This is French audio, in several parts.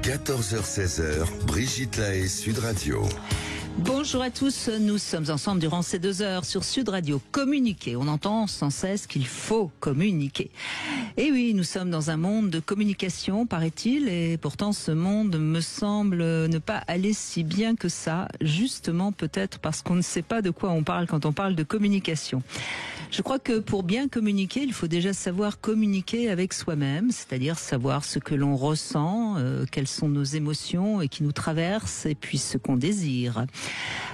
14h-16h, Brigitte Lahaie, Sud Radio. Bonjour à tous, nous sommes ensemble durant ces 2 heures sur Sud Radio. Communiquer, on entend sans cesse qu'il faut communiquer. Et oui, nous sommes dans un monde de communication, paraît-il, et pourtant ce monde me semble ne pas aller si bien que ça, justement peut-être parce qu'on ne sait pas de quoi on parle quand on parle de communication. Je crois que pour bien communiquer, il faut déjà savoir communiquer avec soi-même, c'est-à-dire savoir ce que l'on ressent, quelles sont nos émotions et qui nous traversent, et puis ce qu'on désire.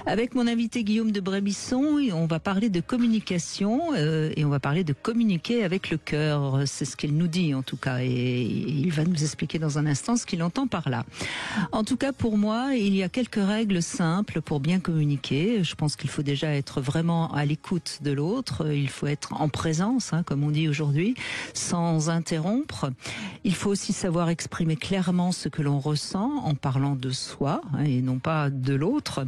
Avec mon invité Guillaume de Brébisson, on va parler de communication et on va parler de communiquer avec le cœur. C'est ce qu'il nous dit en tout cas, et il va nous expliquer dans un instant ce qu'il entend par là. En tout cas, pour moi, il y a quelques règles simples pour bien communiquer. Je pense qu'il faut déjà être vraiment à l'écoute de l'autre. Il faut être en présence, comme on dit aujourd'hui, sans interrompre. Il faut aussi savoir exprimer clairement ce que l'on ressent en parlant de soi et non pas de l'autre,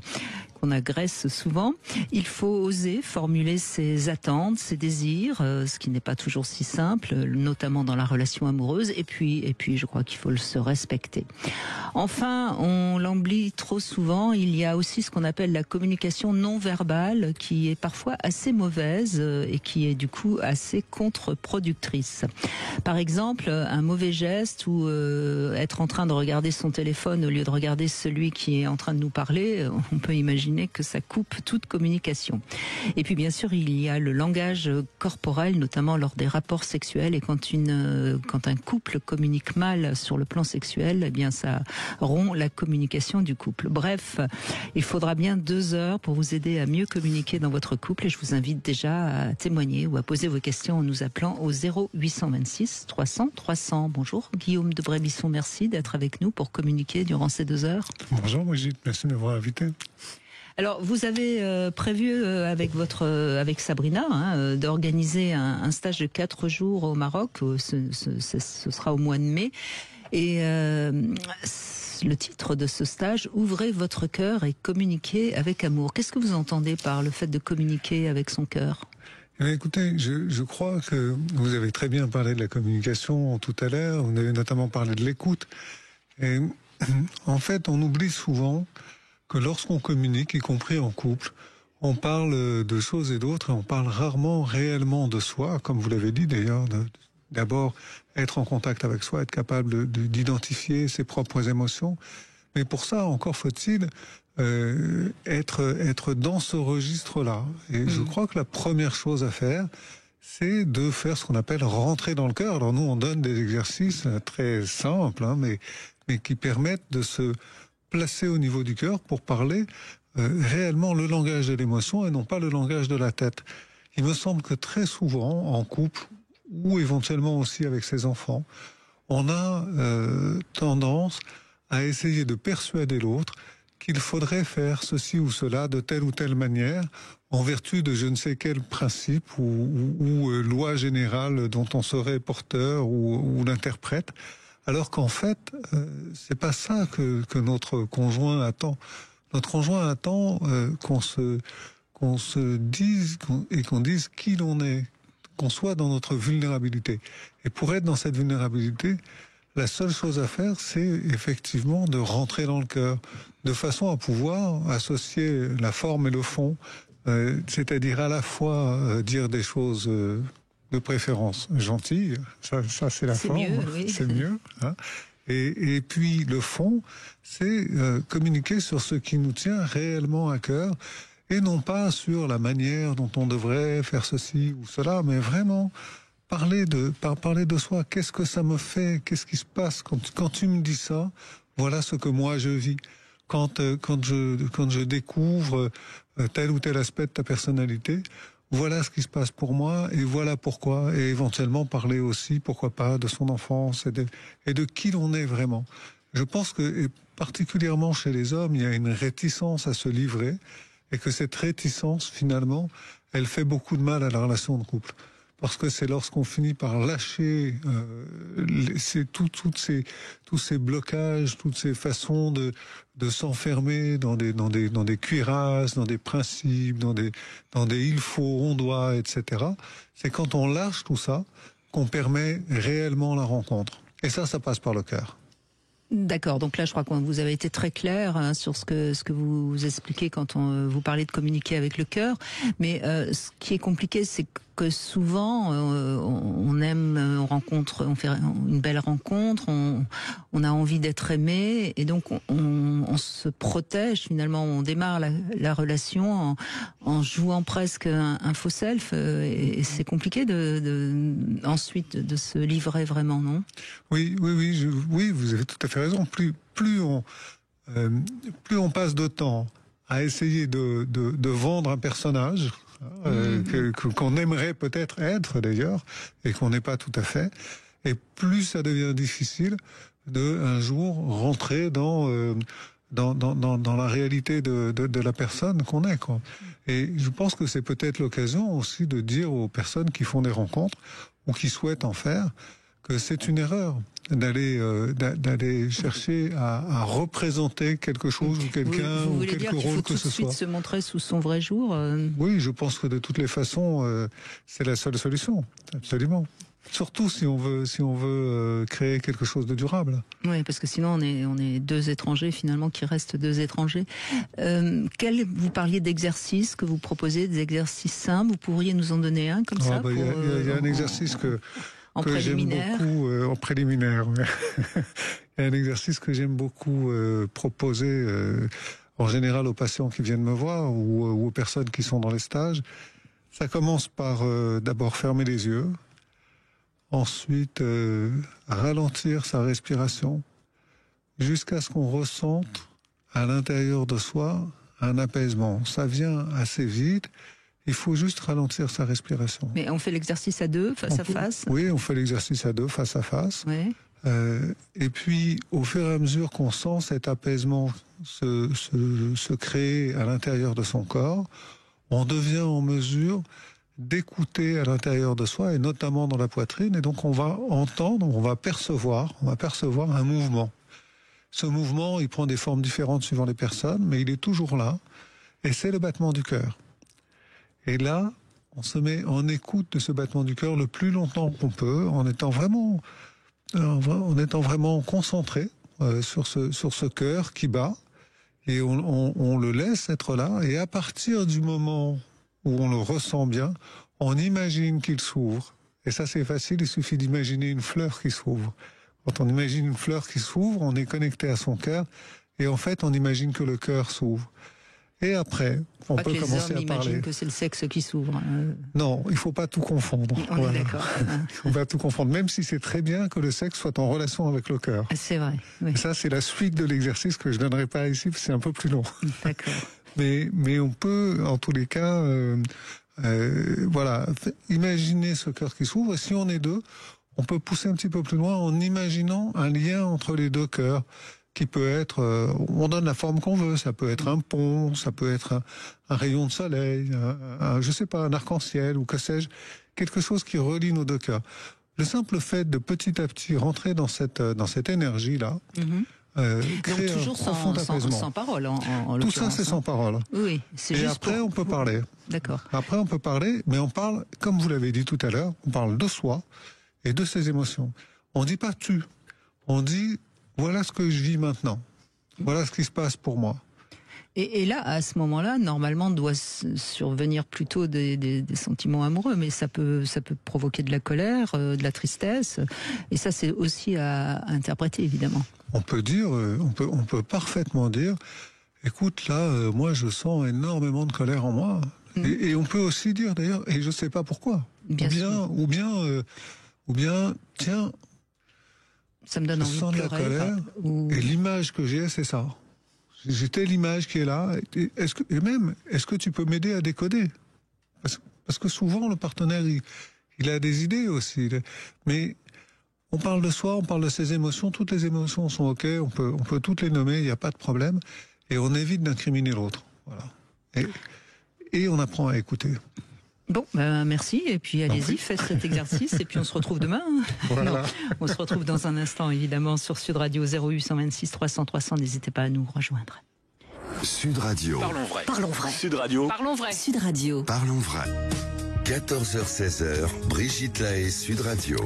qu'on agresse souvent. Il faut oser formuler ses attentes, ses désirs, ce qui n'est pas toujours si simple, notamment dans la relation amoureuse. Et puis, je crois qu'il faut se respecter. Enfin, on l'oublie trop souvent, il y a aussi ce qu'on appelle la communication non verbale, qui est parfois assez mauvaise et qui est du coup assez contre-productrice. Par exemple, un mauvais geste ou être en train de regarder son téléphone au lieu de regarder celui qui est en train de nous parler, on peut imaginer que ça coupe toute communication. Et puis bien sûr, il y a le langage corporel, notamment lors des rapports sexuels, et quand un couple communique mal sur le plan sexuel, eh bien ça rompt la communication du couple. Bref, il faudra bien 2 heures pour vous aider à mieux communiquer dans votre couple, et je vous invite déjà à témoigner ou à poser vos questions en nous appelant au 0826 300 300. Bonjour Guillaume de Brébisson, merci d'être avec nous pour communiquer durant ces 2 heures. Bonjour Brigitte, merci de m'avoir invité. Alors, vous avez prévu avec Sabrina d'organiser un stage de 4 jours au Maroc. Ce sera au mois de mai. Et le titre de ce stage, Ouvrez votre cœur et communiquez avec amour. Qu'est-ce que vous entendez par le fait de communiquer avec son cœur ? Écoutez, je crois que vous avez très bien parlé de la communication tout à l'heure. Vous avez notamment parlé de l'écoute. Et en fait, on oublie souvent que lorsqu'on communique, y compris en couple, on parle de choses et d'autres et on parle rarement réellement de soi, comme vous l'avez dit d'ailleurs, d'abord être en contact avec soi, être capable d'identifier ses propres émotions. Mais pour ça, encore faut-il être dans ce registre-là. Et je crois que la première chose à faire, c'est de faire ce qu'on appelle rentrer dans le cœur. Alors nous, on donne des exercices très simples, mais qui permettent de se placer au niveau du cœur pour parler réellement le langage de l'émotion et non pas le langage de la tête. Il me semble que très souvent, en couple, ou éventuellement aussi avec ses enfants, on a tendance à essayer de persuader l'autre qu'il faudrait faire ceci ou cela de telle ou telle manière, en vertu de je ne sais quel principe ou loi générale dont on serait porteur ou l'interprète. Alors qu'en fait, c'est pas ça que notre conjoint attend. Notre conjoint attend qu'on se dise et qu'on dise qui l'on est, qu'on soit dans notre vulnérabilité. Et pour être dans cette vulnérabilité, la seule chose à faire, c'est effectivement de rentrer dans le cœur, de façon à pouvoir associer la forme et le fond, c'est-à-dire à la fois dire des choses de préférence gentille, ça c'est la forme, mieux, oui. C'est mieux. Et puis le fond, c'est communiquer sur ce qui nous tient réellement à cœur, et non pas sur la manière dont on devrait faire ceci ou cela, mais vraiment parler de soi. Qu'est-ce que ça me fait ? Qu'est-ce qui se passe quand tu me dis ça ? Voilà ce que moi je vis. Quand je découvre tel ou tel aspect de ta personnalité, voilà ce qui se passe pour moi et voilà pourquoi. Et éventuellement parler aussi, pourquoi pas, de son enfance et de qui l'on est vraiment. Je pense que, et particulièrement chez les hommes, il y a une réticence à se livrer et que cette réticence, finalement, elle fait beaucoup de mal à la relation de couple. Parce que c'est lorsqu'on finit par lâcher tous ces blocages, toutes ces façons de s'enfermer dans des cuirasses, dans des principes, dans des il faut, on doit, etc. C'est quand on lâche tout ça qu'on permet réellement la rencontre. Et ça passe par le cœur. D'accord, donc là je crois que vous avez été très clair sur ce que vous expliquez quand vous parlez de communiquer avec le cœur, mais ce qui est compliqué c'est que souvent on rencontre, on fait une belle rencontre, on a envie d'être aimé et donc on se protège finalement, on démarre la relation en jouant presque un faux self et c'est compliqué ensuite de se livrer vraiment, non? Oui, vous avez tout à fait raison. Plus on passe de temps à essayer de vendre un personnage qu'on aimerait peut-être être d'ailleurs et qu'on n'est pas tout à fait, et plus ça devient difficile de un jour rentrer dans la réalité de la personne qu'on est, quoi. Et je pense que c'est peut-être l'occasion aussi de dire aux personnes qui font des rencontres ou qui souhaitent en faire que c'est une erreur d'aller chercher à représenter quelque chose ou quelqu'un ou quelque rôle que ce soit. Vous voulez dire qu'il faut tout de suite se montrer sous son vrai jour Oui, je pense que de toutes les façons, c'est la seule solution, absolument. Surtout si on veut créer quelque chose de durable. Oui, parce que sinon on est deux étrangers finalement qui restent deux étrangers. Vous parliez d'exercices que vous proposez, des exercices simples. Vous pourriez nous en donner un comme ça? Il y a un exercice que j'aime beaucoup en préliminaire. Ouais. Il y a un exercice que j'aime beaucoup proposer en général aux patients qui viennent me voir ou aux personnes qui sont dans les stages. Ça commence par d'abord fermer les yeux, ensuite ralentir sa respiration jusqu'à ce qu'on ressente à l'intérieur de soi un apaisement. Ça vient assez vite. Il faut juste ralentir sa respiration. Mais on fait l'exercice à deux, face à face? Oui, on fait l'exercice à deux, face à face. Oui. Et puis, au fur et à mesure qu'on sent cet apaisement se créer à l'intérieur de son corps, on devient en mesure d'écouter à l'intérieur de soi, et notamment dans la poitrine, et donc on va entendre, on va percevoir un mouvement. Ce mouvement, il prend des formes différentes suivant les personnes, mais il est toujours là, et c'est le battement du cœur. Et là, on se met en écoute de ce battement du cœur le plus longtemps qu'on peut, en étant vraiment concentré sur ce cœur qui bat, et on le laisse être là, et à partir du moment où on le ressent bien, on imagine qu'il s'ouvre. Et ça, c'est facile, il suffit d'imaginer une fleur qui s'ouvre. Quand on imagine une fleur qui s'ouvre, on est connecté à son cœur, et en fait, on imagine que le cœur s'ouvre. Et après, on peut commencer à parler. J'imagine que c'est le sexe qui s'ouvre. Non, il faut pas tout confondre. On est d'accord. Il faut pas tout confondre, même si c'est très bien que le sexe soit en relation avec le cœur. C'est vrai. Oui. Et ça, c'est la suite de l'exercice que je donnerai pas ici, parce que c'est un peu plus long. D'accord. Mais on peut, en tous les cas, imaginer ce cœur qui s'ouvre. Et si on est deux, on peut pousser un petit peu plus loin en imaginant un lien entre les deux cœurs, qui peut être, on donne la forme qu'on veut, ça peut être un pont, ça peut être un rayon de soleil, je sais pas, un arc-en-ciel ou que sais-je, quelque chose qui relie nos deux cœurs. Le simple fait de petit à petit rentrer dans cette énergie-là, crée donc toujours un profond apaisement. Sans parole, en Tout ça, c'est sans parole. Oui, c'est et juste après, on peut parler. D'accord. Après, on peut parler, mais on parle, comme vous l'avez dit tout à l'heure, on parle de soi et de ses émotions. On dit pas tu, on dit voilà ce que je vis maintenant. Voilà ce qui se passe pour moi. Et là, à ce moment-là, normalement, doit survenir plutôt des sentiments amoureux, mais ça peut provoquer de la colère, de la tristesse, et ça, c'est aussi à interpréter, évidemment. On peut dire, on peut parfaitement dire, écoute, là, moi, je sens énormément de colère en moi, et on peut aussi dire d'ailleurs, et je sais pas pourquoi, ou bien, tiens. Ça me donne envie de pleurer. Je sens de la colère, et l'image que j'ai, c'est ça. J'ai telle image qui est là. Est-ce que tu peux m'aider à décoder? Parce que souvent, le partenaire, il a des idées aussi. Mais on parle de soi, on parle de ses émotions. Toutes les émotions sont OK, on peut toutes les nommer, il n'y a pas de problème. Et on évite d'incriminer l'autre. Voilà. Et on apprend à écouter. Bon, merci, et puis allez-y, faites cet exercice, et puis on se retrouve demain. Voilà. Non, on se retrouve dans un instant, évidemment, sur Sud Radio 0826 300 300, n'hésitez pas à nous rejoindre. Sud Radio. Parlons vrai. Parlons vrai. Sud Radio. Parlons vrai. Sud Radio. Parlons vrai. 14h-16h, Brigitte Lahaie, Sud Radio.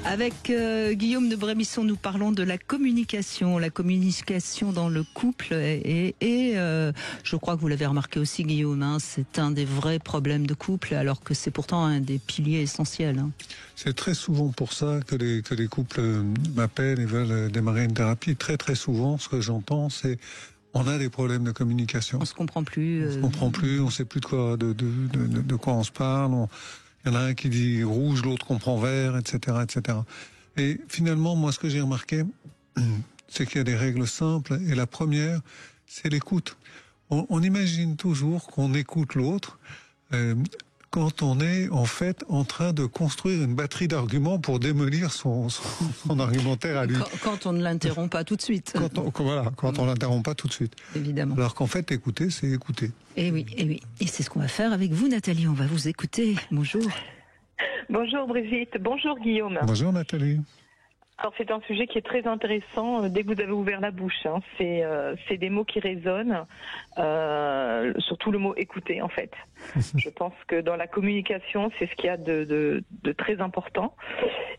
Avec Guillaume de Brémisson, nous parlons de la communication dans le couple et je crois que vous l'avez remarqué aussi, Guillaume, hein, c'est un des vrais problèmes de couple, alors que c'est pourtant un des piliers essentiels. Hein. C'est très souvent pour ça que les couples m'appellent et veulent démarrer une thérapie. Très très souvent, ce que j'entends, c'est on a des problèmes de communication. On se comprend plus. On se comprend plus, on sait plus de quoi on se parle. Il y en a un qui dit rouge, l'autre comprend vert, etc., etc. Et finalement, moi, ce que j'ai remarqué, c'est qu'il y a des règles simples. Et la première, c'est l'écoute. On imagine toujours qu'on écoute l'autre quand on est en fait en train de construire une batterie d'arguments pour démolir son argumentaire à lui. Quand on ne l'interrompt pas tout de suite. Quand on l'interrompt pas tout de suite. Évidemment. Alors qu'en fait, écouter, c'est écouter. Et oui. Et c'est ce qu'on va faire avec vous, Nathalie. On va vous écouter. Bonjour. Bonjour Brigitte. Bonjour Guillaume. Bonjour Nathalie. Alors c'est un sujet qui est très intéressant dès que vous avez ouvert la bouche. Hein. C'est des mots qui résonnent, surtout le mot écouter en fait. Je pense que dans la communication, c'est ce qu'il y a de très important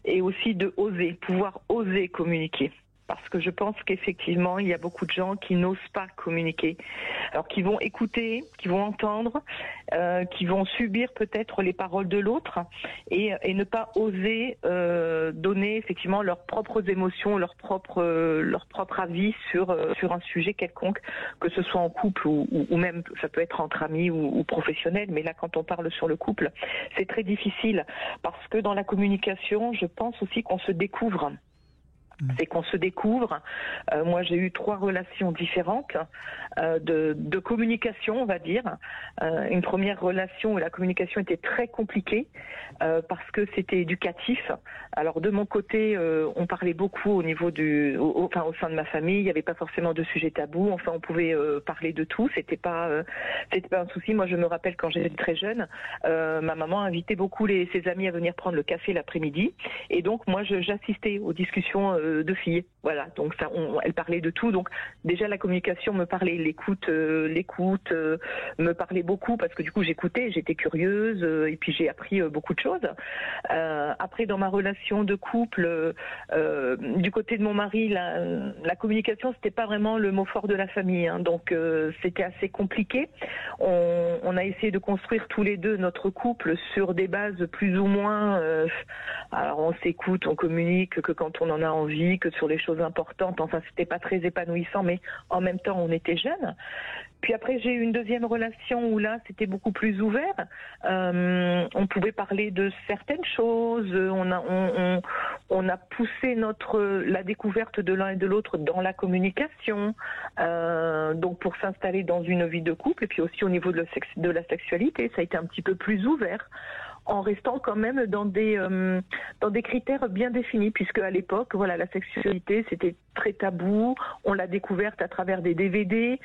et aussi de pouvoir oser communiquer. Parce que je pense qu'effectivement, il y a beaucoup de gens qui n'osent pas communiquer. Alors, qui vont écouter, qui vont entendre, qui vont subir peut-être les paroles de l'autre et ne pas oser donner effectivement leurs propres émotions, leur propre avis sur un sujet quelconque, que ce soit en couple ou même ça peut être entre amis ou professionnels. Mais là, quand on parle sur le couple, c'est très difficile parce que dans la communication, je pense aussi qu'on se découvre. C'est qu'on se découvre. Moi, j'ai eu 3 relations différentes de communication, on va dire. Une première relation où la communication était très compliquée parce que c'était éducatif. Alors, de mon côté, on parlait beaucoup au niveau au sein de ma famille. Il n'y avait pas forcément de sujet tabou. Enfin, on pouvait parler de tout. C'était pas un souci. Moi, je me rappelle quand j'étais très jeune, ma maman invitait beaucoup ses amis à venir prendre le café l'après-midi. Et donc, moi, j'assistais aux discussions de filles. Voilà, donc ça, elle parlait de tout. Donc déjà la communication me parlait, l'écoute me parlait beaucoup parce que du coup j'écoutais, j'étais curieuse et puis j'ai appris beaucoup de choses. Après dans ma relation de couple, du côté de mon mari, la communication c'était pas vraiment le mot fort de la famille, hein, donc c'était assez compliqué. On a essayé de construire tous les deux notre couple sur des bases plus ou moins. Alors on s'écoute, on communique que quand on en a envie, que sur les choses importantes. Enfin, c'était pas très épanouissant, mais en même temps, on était jeunes. Puis après, j'ai eu une deuxième relation où là, c'était beaucoup plus ouvert. On pouvait parler de certaines choses. On a poussé la découverte de l'un et de l'autre dans la communication. Donc, pour s'installer dans une vie de couple, et puis aussi au niveau de la sexualité, ça a été un petit peu plus ouvert, en restant quand même dans des critères bien définis, puisque à l'époque, voilà, la sexualité c'était très tabou, on l'a découverte à travers des DVD,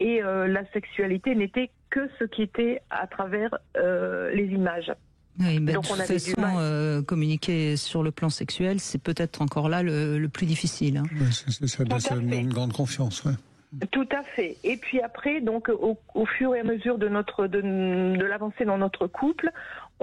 et la sexualité n'était que ce qui était à travers les images. Oui, ben, donc on avait du mal. Communiquer sur le plan sexuel, c'est peut-être encore là le plus difficile. Hein. Oui, ça demande une grande confiance, ouais. Tout à fait. Et puis après, donc au fur et à mesure de l'avancée dans notre couple,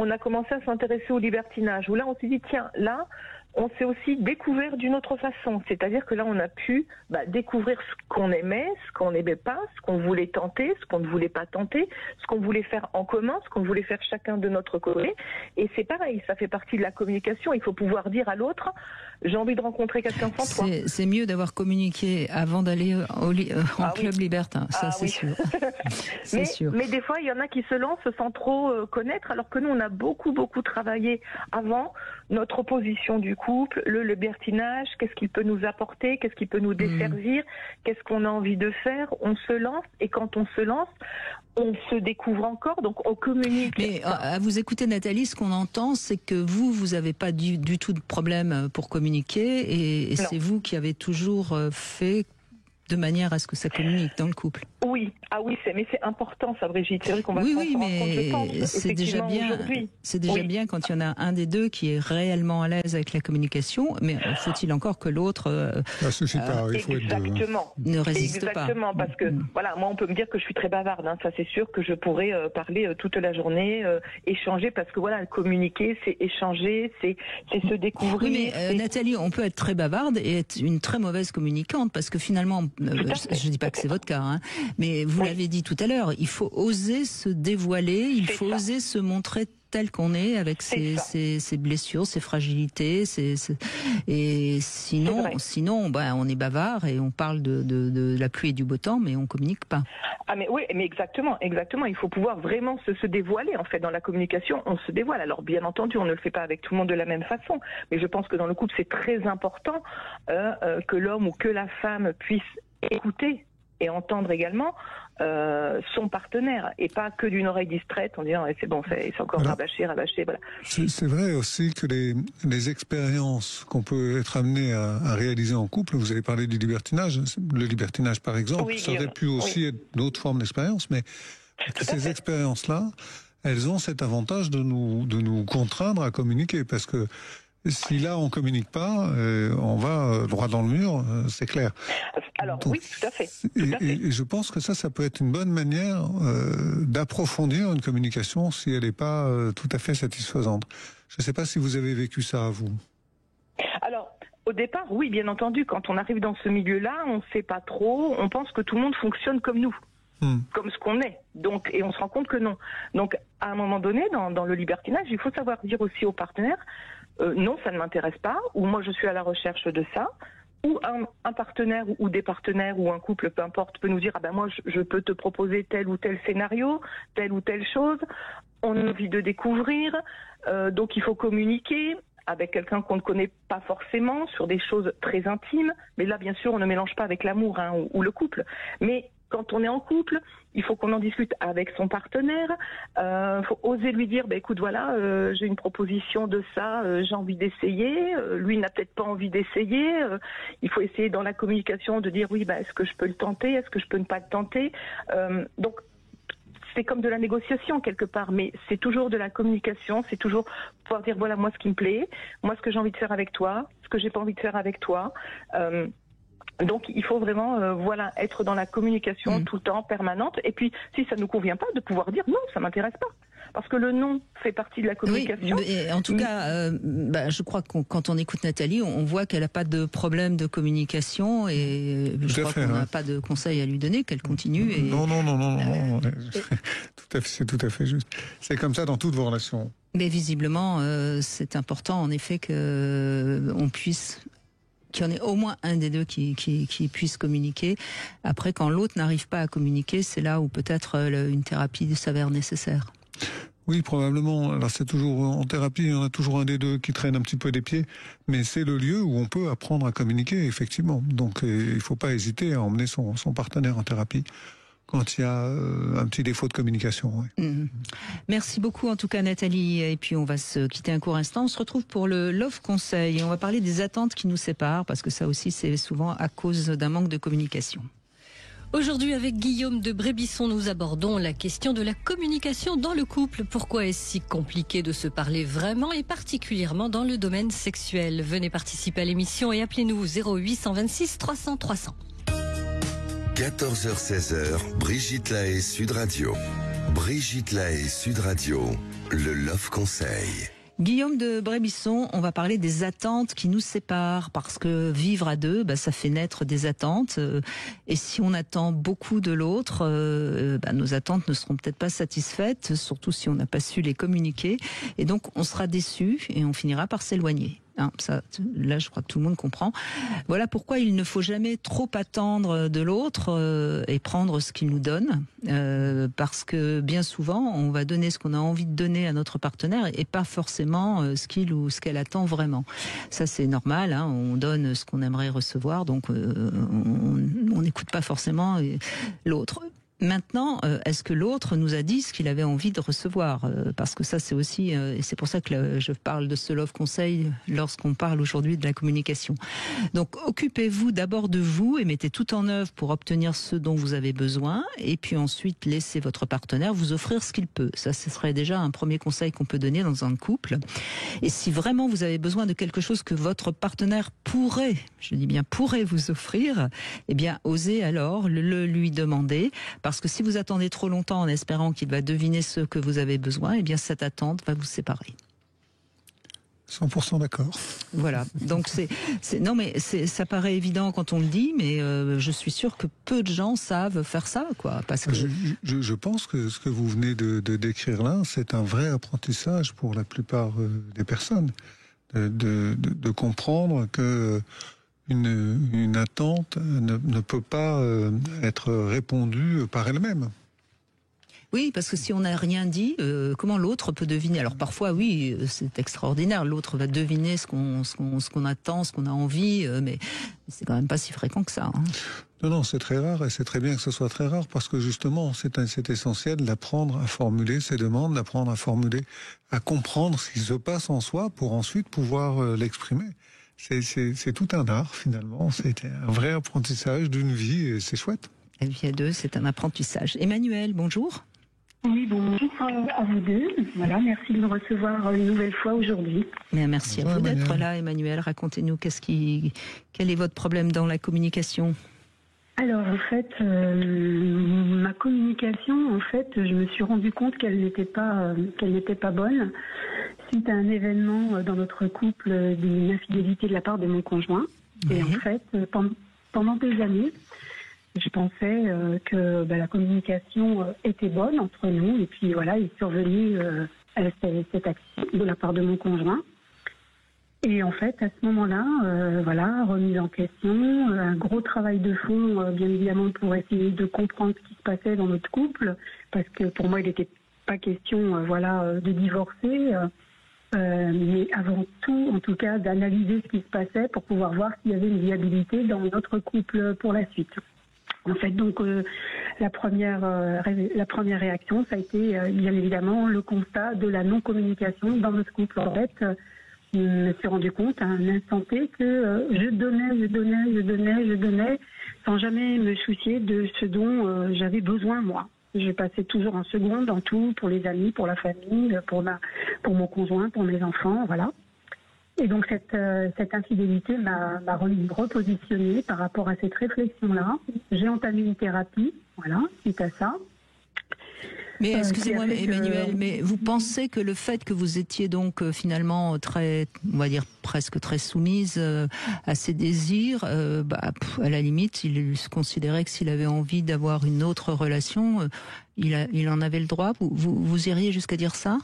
on a commencé à s'intéresser au libertinage. Où là, on s'est dit tiens, là, on s'est aussi découvert d'une autre façon. C'est-à-dire que là, on a pu découvrir ce qu'on aimait, ce qu'on n'aimait pas, ce qu'on voulait tenter, ce qu'on ne voulait pas tenter, ce qu'on voulait faire en commun, ce qu'on voulait faire chacun de notre côté. Et c'est pareil, ça fait partie de la communication. Il faut pouvoir dire à l'autre, j'ai envie de rencontrer quelqu'un sans toi. C'est mieux d'avoir communiqué avant d'aller en club libertin, ça c'est sûr. C'est sûr. Mais des fois, il y en a qui se lancent sans trop connaître, alors que nous, on a beaucoup travaillé avant notre opposition du couple, le libertinage, qu'est-ce qu'il peut nous apporter, qu'est-ce qui peut nous desservir, qu'est-ce qu'on a envie de faire, on se lance, et quand on se lance, on se découvre encore, donc on communique. Mais à vous écouter, Nathalie, ce qu'on entend, c'est que vous n'avez pas du tout de problème pour communiquer, et c'est vous qui avez toujours fait de manière à ce que ça communique dans le couple. Oui, mais c'est important ça, Brigitte. C'est vrai qu'on va oui, s'en rendre compte, je pense, c'est déjà bien. aujourd'hui. C'est déjà bien quand il y en a un des deux qui est réellement à l'aise avec la communication, mais faut-il encore que l'autre ça suffit pas, il faut exactement. Ne résiste pas. Exactement, parce que voilà, moi on peut me dire que je suis très bavarde, hein, ça c'est sûr que je pourrais parler toute la journée, échanger, parce que voilà, communiquer, c'est échanger, c'est se découvrir. Oui, mais Nathalie, on peut être très bavarde et être une très mauvaise communicante, parce que finalement, je dis pas que c'est votre cas, hein, mais vous l'avez dit tout à l'heure, il faut oser se dévoiler, il faut oser se montrer tel qu'on est, avec ses blessures, ses fragilités, et sinon, on est bavard et on parle de la pluie et du beau temps, mais on communique pas. Ah mais oui, mais exactement. Il faut pouvoir vraiment se dévoiler. En fait, dans la communication, on se dévoile. Alors bien entendu, on ne le fait pas avec tout le monde de la même façon, mais je pense que dans le couple, c'est très important que l'homme ou que la femme puisse écouter et entendre également son partenaire, et pas que d'une oreille distraite en disant c'est bon, c'est encore rabâché, voilà. C'est vrai aussi que les expériences qu'on peut être amené à réaliser en couple, vous avez parlé du libertinage, le libertinage par exemple, ça aurait pu aussi être d'autres formes d'expérience, mais ces expériences-là, elles ont cet avantage de nous contraindre à communiquer, parce que si là on communique pas, on va droit dans le mur, c'est clair. Alors donc, oui, tout à fait. Et je pense que ça peut être une bonne manière d'approfondir une communication si elle n'est pas tout à fait satisfaisante. Je ne sais pas si vous avez vécu ça, vous. Alors, au départ, oui, bien entendu, quand on arrive dans ce milieu-là, on ne sait pas trop, on pense que tout le monde fonctionne comme nous. Comme ce qu'on est. Donc, et on se rend compte que non. Donc, à un moment donné, dans le libertinage, il faut savoir dire aussi au partenaire, non, ça ne m'intéresse pas, ou moi je suis à la recherche de ça, ou un partenaire ou des partenaires ou un couple, peu importe, peut nous dire, moi je peux te proposer tel ou tel scénario, telle ou telle chose, on a envie de découvrir, donc il faut communiquer avec quelqu'un qu'on ne connaît pas forcément sur des choses très intimes, mais là bien sûr on ne mélange pas avec l'amour ou le couple, mais quand on est en couple, il faut qu'on en discute avec son partenaire. Faut oser lui dire, écoute, voilà, j'ai une proposition de ça, j'ai envie d'essayer. Lui n'a peut-être pas envie d'essayer. Il faut essayer dans la communication de dire, oui, est-ce que je peux le tenter, est-ce que je peux ne pas le tenter. Donc, c'est comme de la négociation quelque part, mais c'est toujours de la communication. C'est toujours pouvoir dire, voilà, moi ce qui me plaît, moi ce que j'ai envie de faire avec toi, ce que j'ai pas envie de faire avec toi. Donc il faut vraiment être dans la communication tout le temps, permanente. Et puis si ça ne nous convient pas, de pouvoir dire non, ça m'intéresse pas. Parce que le non fait partie de la communication. Oui, et en tout cas, je crois que quand on écoute Nathalie, on voit qu'elle n'a pas de problème de communication, et je crois qu'on n'a pas de conseils à lui donner, qu'elle continue. Et... Non. C'est tout à fait juste. C'est comme ça dans toutes vos relations. Mais visiblement, c'est important en effet qu'on puisse... qu'il y en ait au moins un des deux qui puisse communiquer. Après, quand l'autre n'arrive pas à communiquer, c'est là où peut-être une thérapie s'avère nécessaire. Oui, probablement. Alors c'est toujours en thérapie, il y en a toujours un des deux qui traîne un petit peu des pieds, mais c'est le lieu où on peut apprendre à communiquer, effectivement. Donc il ne faut pas hésiter à emmener son partenaire en thérapie quand il y a un petit défaut de communication. Oui. Merci beaucoup en tout cas Nathalie, et puis on va se quitter un court instant. On se retrouve pour le Love Conseil et on va parler des attentes qui nous séparent, parce que ça aussi c'est souvent à cause d'un manque de communication. Aujourd'hui, avec Guillaume de Brébisson, nous abordons la question de la communication dans le couple. Pourquoi est-ce si compliqué de se parler vraiment, et particulièrement dans le domaine sexuel? Venez participer à l'émission et appelez-nous au 0826 300 300. 14h-16h, Brigitte Lahaie, Sud Radio. Brigitte Lahaie, Sud Radio, le Love Conseil. Guillaume de Brébisson, on va parler des attentes qui nous séparent, parce que vivre à deux, ça fait naître des attentes, et si on attend beaucoup de l'autre, nos attentes ne seront peut-être pas satisfaites, surtout si on n'a pas su les communiquer, et donc on sera déçu et on finira par s'éloigner. Ça, là, je crois que tout le monde comprend. Voilà pourquoi il ne faut jamais trop attendre de l'autre et prendre ce qu'il nous donne, parce que bien souvent, on va donner ce qu'on a envie de donner à notre partenaire et pas forcément ce qu'il ou ce qu'elle attend vraiment. Ça, c'est normal. On donne ce qu'on aimerait recevoir, donc on n'écoute pas forcément l'autre. Maintenant, est-ce que l'autre nous a dit ce qu'il avait envie de recevoir? Parce que ça, c'est aussi, et c'est pour ça que je parle de ce Love Conseil lorsqu'on parle aujourd'hui de la communication. Donc, occupez-vous d'abord de vous et mettez tout en œuvre pour obtenir ce dont vous avez besoin. Et puis ensuite, laissez votre partenaire vous offrir ce qu'il peut. Ça, ce serait déjà un premier conseil qu'on peut donner dans un couple. Et si vraiment vous avez besoin de quelque chose que votre partenaire pourrait, je dis bien pourrait vous offrir, eh bien, osez alors le lui demander. Parce que si vous attendez trop longtemps en espérant qu'il va deviner ce que vous avez besoin, eh bien cette attente va vous séparer. 100% d'accord. Voilà. Donc non mais ça paraît évident quand on le dit, mais je suis sûre que peu de gens savent faire ça, quoi. Parce que je pense que ce que vous venez de décrire là, c'est un vrai apprentissage pour la plupart des personnes, de comprendre que une attente ne peut pas être répondue par elle-même. Oui, parce que si on n'a rien dit, comment l'autre peut deviner? Alors parfois, oui, c'est extraordinaire. L'autre va deviner ce qu'on attend, ce qu'on a envie, mais c'est quand même pas si fréquent que ça. Hein. Non, c'est très rare, et c'est très bien que ce soit très rare, parce que justement, c'est essentiel d'apprendre à formuler ses demandes, d'apprendre à comprendre ce qui se passe en soi pour ensuite pouvoir l'exprimer. C'est tout un art, finalement. C'est un vrai apprentissage d'une vie, et c'est chouette. La vie à deux, c'est un apprentissage. Emmanuel, bonjour. Oui, bonjour à vous deux. Voilà, merci de me recevoir une nouvelle fois aujourd'hui. Merci à vous d'être là, Emmanuel. Racontez-nous, quel est votre problème dans la communication? Alors, en fait, ma communication, je me suis rendu compte qu'elle n'était pas bonne suite à un événement dans notre couple d'une infidélité de la part de mon conjoint. Et en fait, pendant des années, je pensais que la communication était bonne entre nous. Et puis voilà, il est survenu cette action de la part de mon conjoint. Et en fait, à ce moment-là, remise en question, un gros travail de fond, bien évidemment, pour essayer de comprendre ce qui se passait dans notre couple, parce que pour moi, il n'était pas question, de divorcer, mais avant tout, en tout cas, d'analyser ce qui se passait pour pouvoir voir s'il y avait une viabilité dans notre couple pour la suite. En fait, donc, la première réaction, ça a été, bien évidemment, le constat de la non-communication dans notre couple. En fait, je me suis rendu compte à un instant T que je donnais sans jamais me soucier de ce dont j'avais besoin moi. Je passais toujours en second dans tout, pour les amis, pour la famille, pour mon conjoint, pour mes enfants, voilà. Et donc cette infidélité m'a repositionnée par rapport à cette réflexion-là. J'ai entamé une thérapie, voilà, suite à ça. Mais excusez-moi, Emmanuel, mais vous pensez que le fait que vous étiez donc finalement on va dire presque très soumise à ses désirs, à la limite, il se considérait que s'il avait envie d'avoir une autre relation, il en avait le droit. Vous iriez jusqu'à dire ça ?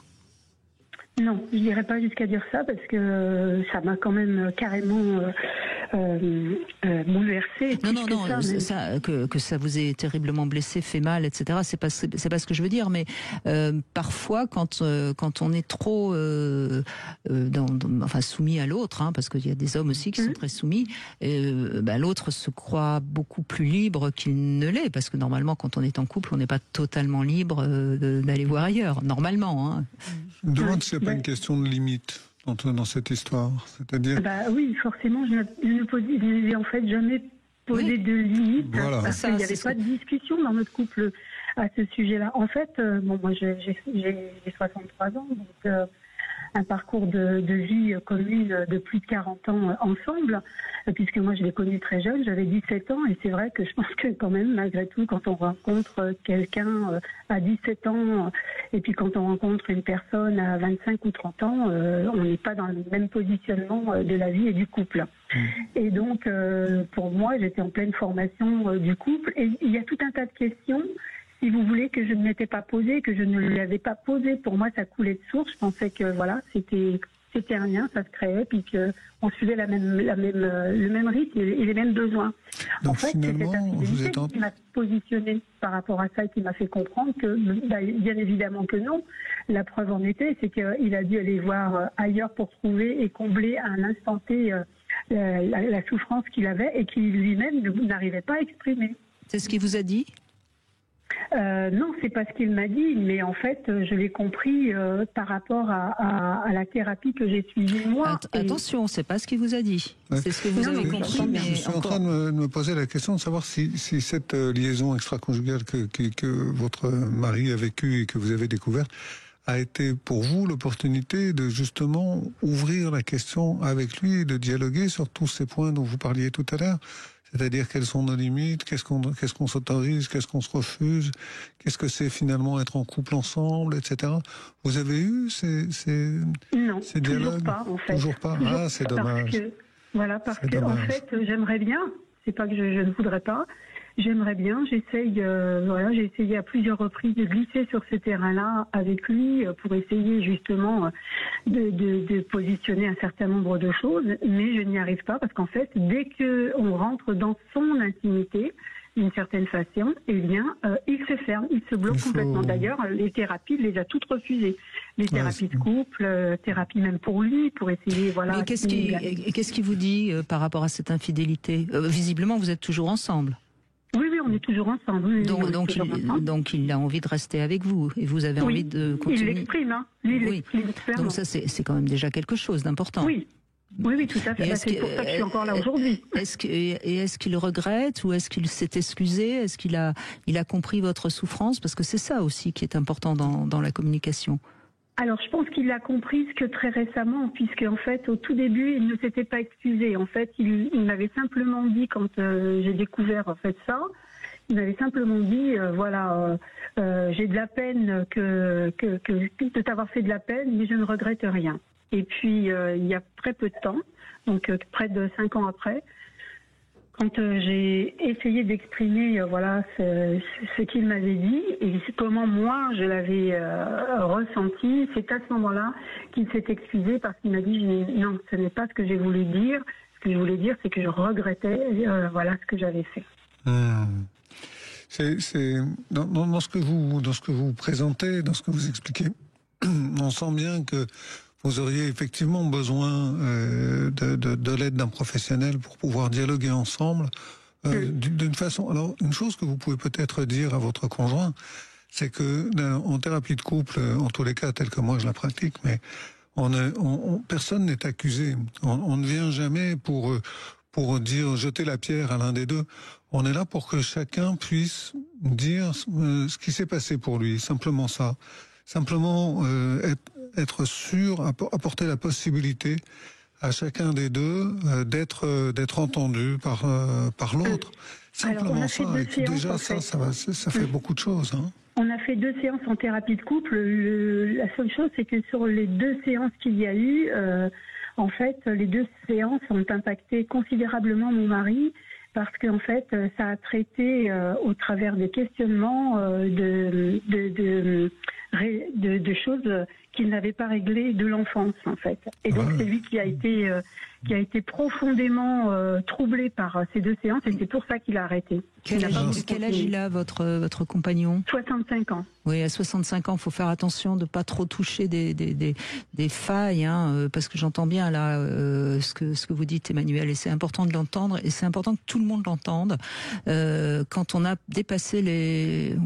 Non, je n'irais pas jusqu'à dire ça parce que ça m'a quand même carrément bouleversée. Que ça vous ait terriblement blessé, fait mal, etc. C'est pas ce que je veux dire, mais parfois quand on est trop soumis à l'autre, parce qu'il y a des hommes aussi qui sont très soumis, l'autre se croit beaucoup plus libre qu'il ne l'est, parce que normalement quand on est en couple, on n'est pas totalement libre d'aller voir ailleurs, normalement. Je me demande si c'est pas une question de limite dans cette histoire, c'est-à-dire... oui, forcément, je n'ai en fait jamais posé de limite, parce qu'il n'y avait pas de discussion dans notre couple à ce sujet-là. En fait, moi j'ai 63 ans, donc un parcours de vie commune de plus de 40 ans ensemble, puisque moi je l'ai connu très jeune, j'avais 17 ans, et c'est vrai que je pense que quand même, malgré tout, quand on rencontre quelqu'un à 17 ans, et puis quand on rencontre une personne à 25 ou 30 ans, on n'est pas dans le même positionnement de la vie et du couple. Et donc, pour moi, j'étais en pleine formation du couple, et il y a tout un tas de questions, si vous voulez, que je ne m'étais pas posée, que je ne lui avais pas posée. Pour moi, ça coulait de source. Je pensais que c'était un lien, ça se créait, puis qu'on suivait le même rythme et les mêmes besoins. Donc, en fait, c'est cette infidélité qui m'a positionnée par rapport à ça et qui m'a fait comprendre que, bien évidemment que non. La preuve en était, c'est qu'il a dû aller voir ailleurs pour trouver et combler à un instant T la souffrance qu'il avait et qu'il lui-même n'arrivait pas à exprimer. C'est ce qu'il vous a dit ? Non, c'est pas ce qu'il m'a dit, mais en fait, je l'ai compris par rapport à la thérapie que j'ai suivie moi. Attention, c'est pas ce qu'il vous a dit. Ouais. C'est ce que vous avez compris. Mais je suis en train de me poser la question de savoir si cette liaison extra-conjugale que votre mari a vécue et que vous avez découverte a été pour vous l'opportunité de justement ouvrir la question avec lui et de dialoguer sur tous ces points dont vous parliez tout à l'heure. C'est-à-dire quelles sont nos limites, qu'est-ce qu'on s'autorise, qu'est-ce qu'on se refuse, qu'est-ce que c'est finalement être en couple ensemble, etc. Vous avez eu ces dialogues? Toujours pas, en fait. Toujours pas. Ah, c'est dommage. Parce que en fait, j'aimerais bien. C'est pas que je ne voudrais pas. J'aimerais bien. J'ai essayé à plusieurs reprises de glisser sur ce terrain-là avec lui pour essayer justement de positionner un certain nombre de choses, mais je n'y arrive pas parce qu'en fait, dès que on rentre dans son intimité, d'une certaine façon, eh bien, il se ferme, il se bloque complètement. D'ailleurs, les thérapies, il les a toutes refusées. Les thérapies de couple, thérapie même pour lui, pour essayer, voilà. Mais qu'est-ce qu'il vous dit par rapport à cette infidélité? Visiblement, vous êtes toujours ensemble. Oui, on est toujours ensemble. Oui, donc il a envie de rester avec vous et vous avez envie de continuer. Il l'exprime, hein. Lui, il l'exprime clairement. Donc ça, c'est quand même déjà quelque chose d'important. Oui, tout à fait. C'est pour ça que je suis encore là aujourd'hui. Est-ce qu'il regrette ou est-ce qu'il s'est excusé? Est-ce qu'il a compris votre souffrance? Parce que c'est ça aussi qui est important dans la communication. Alors, je pense qu'il a compris que très récemment, puisque en fait, au tout début, il ne s'était pas excusé. En fait, il m'avait simplement dit, quand j'ai découvert en fait ça, il m'avait simplement dit, j'ai de la peine de t'avoir fait de la peine, mais je ne regrette rien. Et puis, il y a très peu de temps, donc près de 5 ans après, quand j'ai essayé d'exprimer ce qu'il m'avait dit et comment moi je l'avais ressenti, c'est à ce moment-là qu'il s'est excusé parce qu'il m'a dit non, ce n'est pas ce que j'ai voulu dire. Ce que je voulais dire, c'est que je regrettais ce que j'avais fait. C'est dans ce que vous présentez, dans ce que vous expliquez, on sent bien que vous auriez effectivement besoin de l'aide d'un professionnel pour pouvoir dialoguer ensemble d'une façon. Alors, une chose que vous pouvez peut-être dire à votre conjoint, c'est que en thérapie de couple, en tous les cas, tel que moi je la pratique, mais personne n'est accusé. On ne vient jamais pour jeter la pierre à l'un des deux. On est là pour que chacun puisse dire ce qui s'est passé pour lui, simplement ça. Simplement être sûr, apporter la possibilité à chacun des deux d'être entendu par l'autre. Simplement ça. Et déjà ça fait beaucoup de choses. Hein. On a fait 2 séances en thérapie de couple. La seule chose, c'est que sur les 2 séances qu'il y a eu, en fait, les 2 séances ont impacté considérablement mon mari. Parce qu'en fait, ça a traité au travers des questionnements de choses qu'il n'avait pas réglées de l'enfance, en fait. Et donc, c'est lui qui a été profondément troublé par ces 2 séances, et c'est pour ça qu'il a arrêté. Quel âge il a, votre compagnon? 65 ans. Oui, à 65 ans, il faut faire attention de ne pas trop toucher des failles, parce que j'entends bien là ce que vous dites, Emmanuel, et c'est important de l'entendre, et c'est important que tout le monde l'entende. Quand on a dépassé les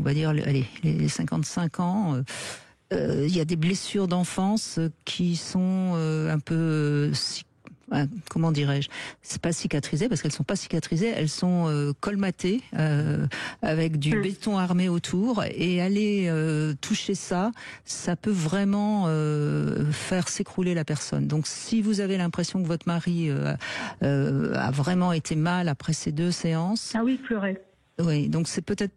55 ans, il y a des blessures d'enfance qui sont un peu comment dirais-je, c'est pas cicatrisées parce qu'elles sont pas cicatrisées, elles sont colmatées avec du béton armé autour, et aller toucher ça peut vraiment faire s'écrouler la personne. Donc si vous avez l'impression que votre mari a vraiment été mal après ces 2 séances, ah oui, pleurait. Oui, donc c'est peut-être,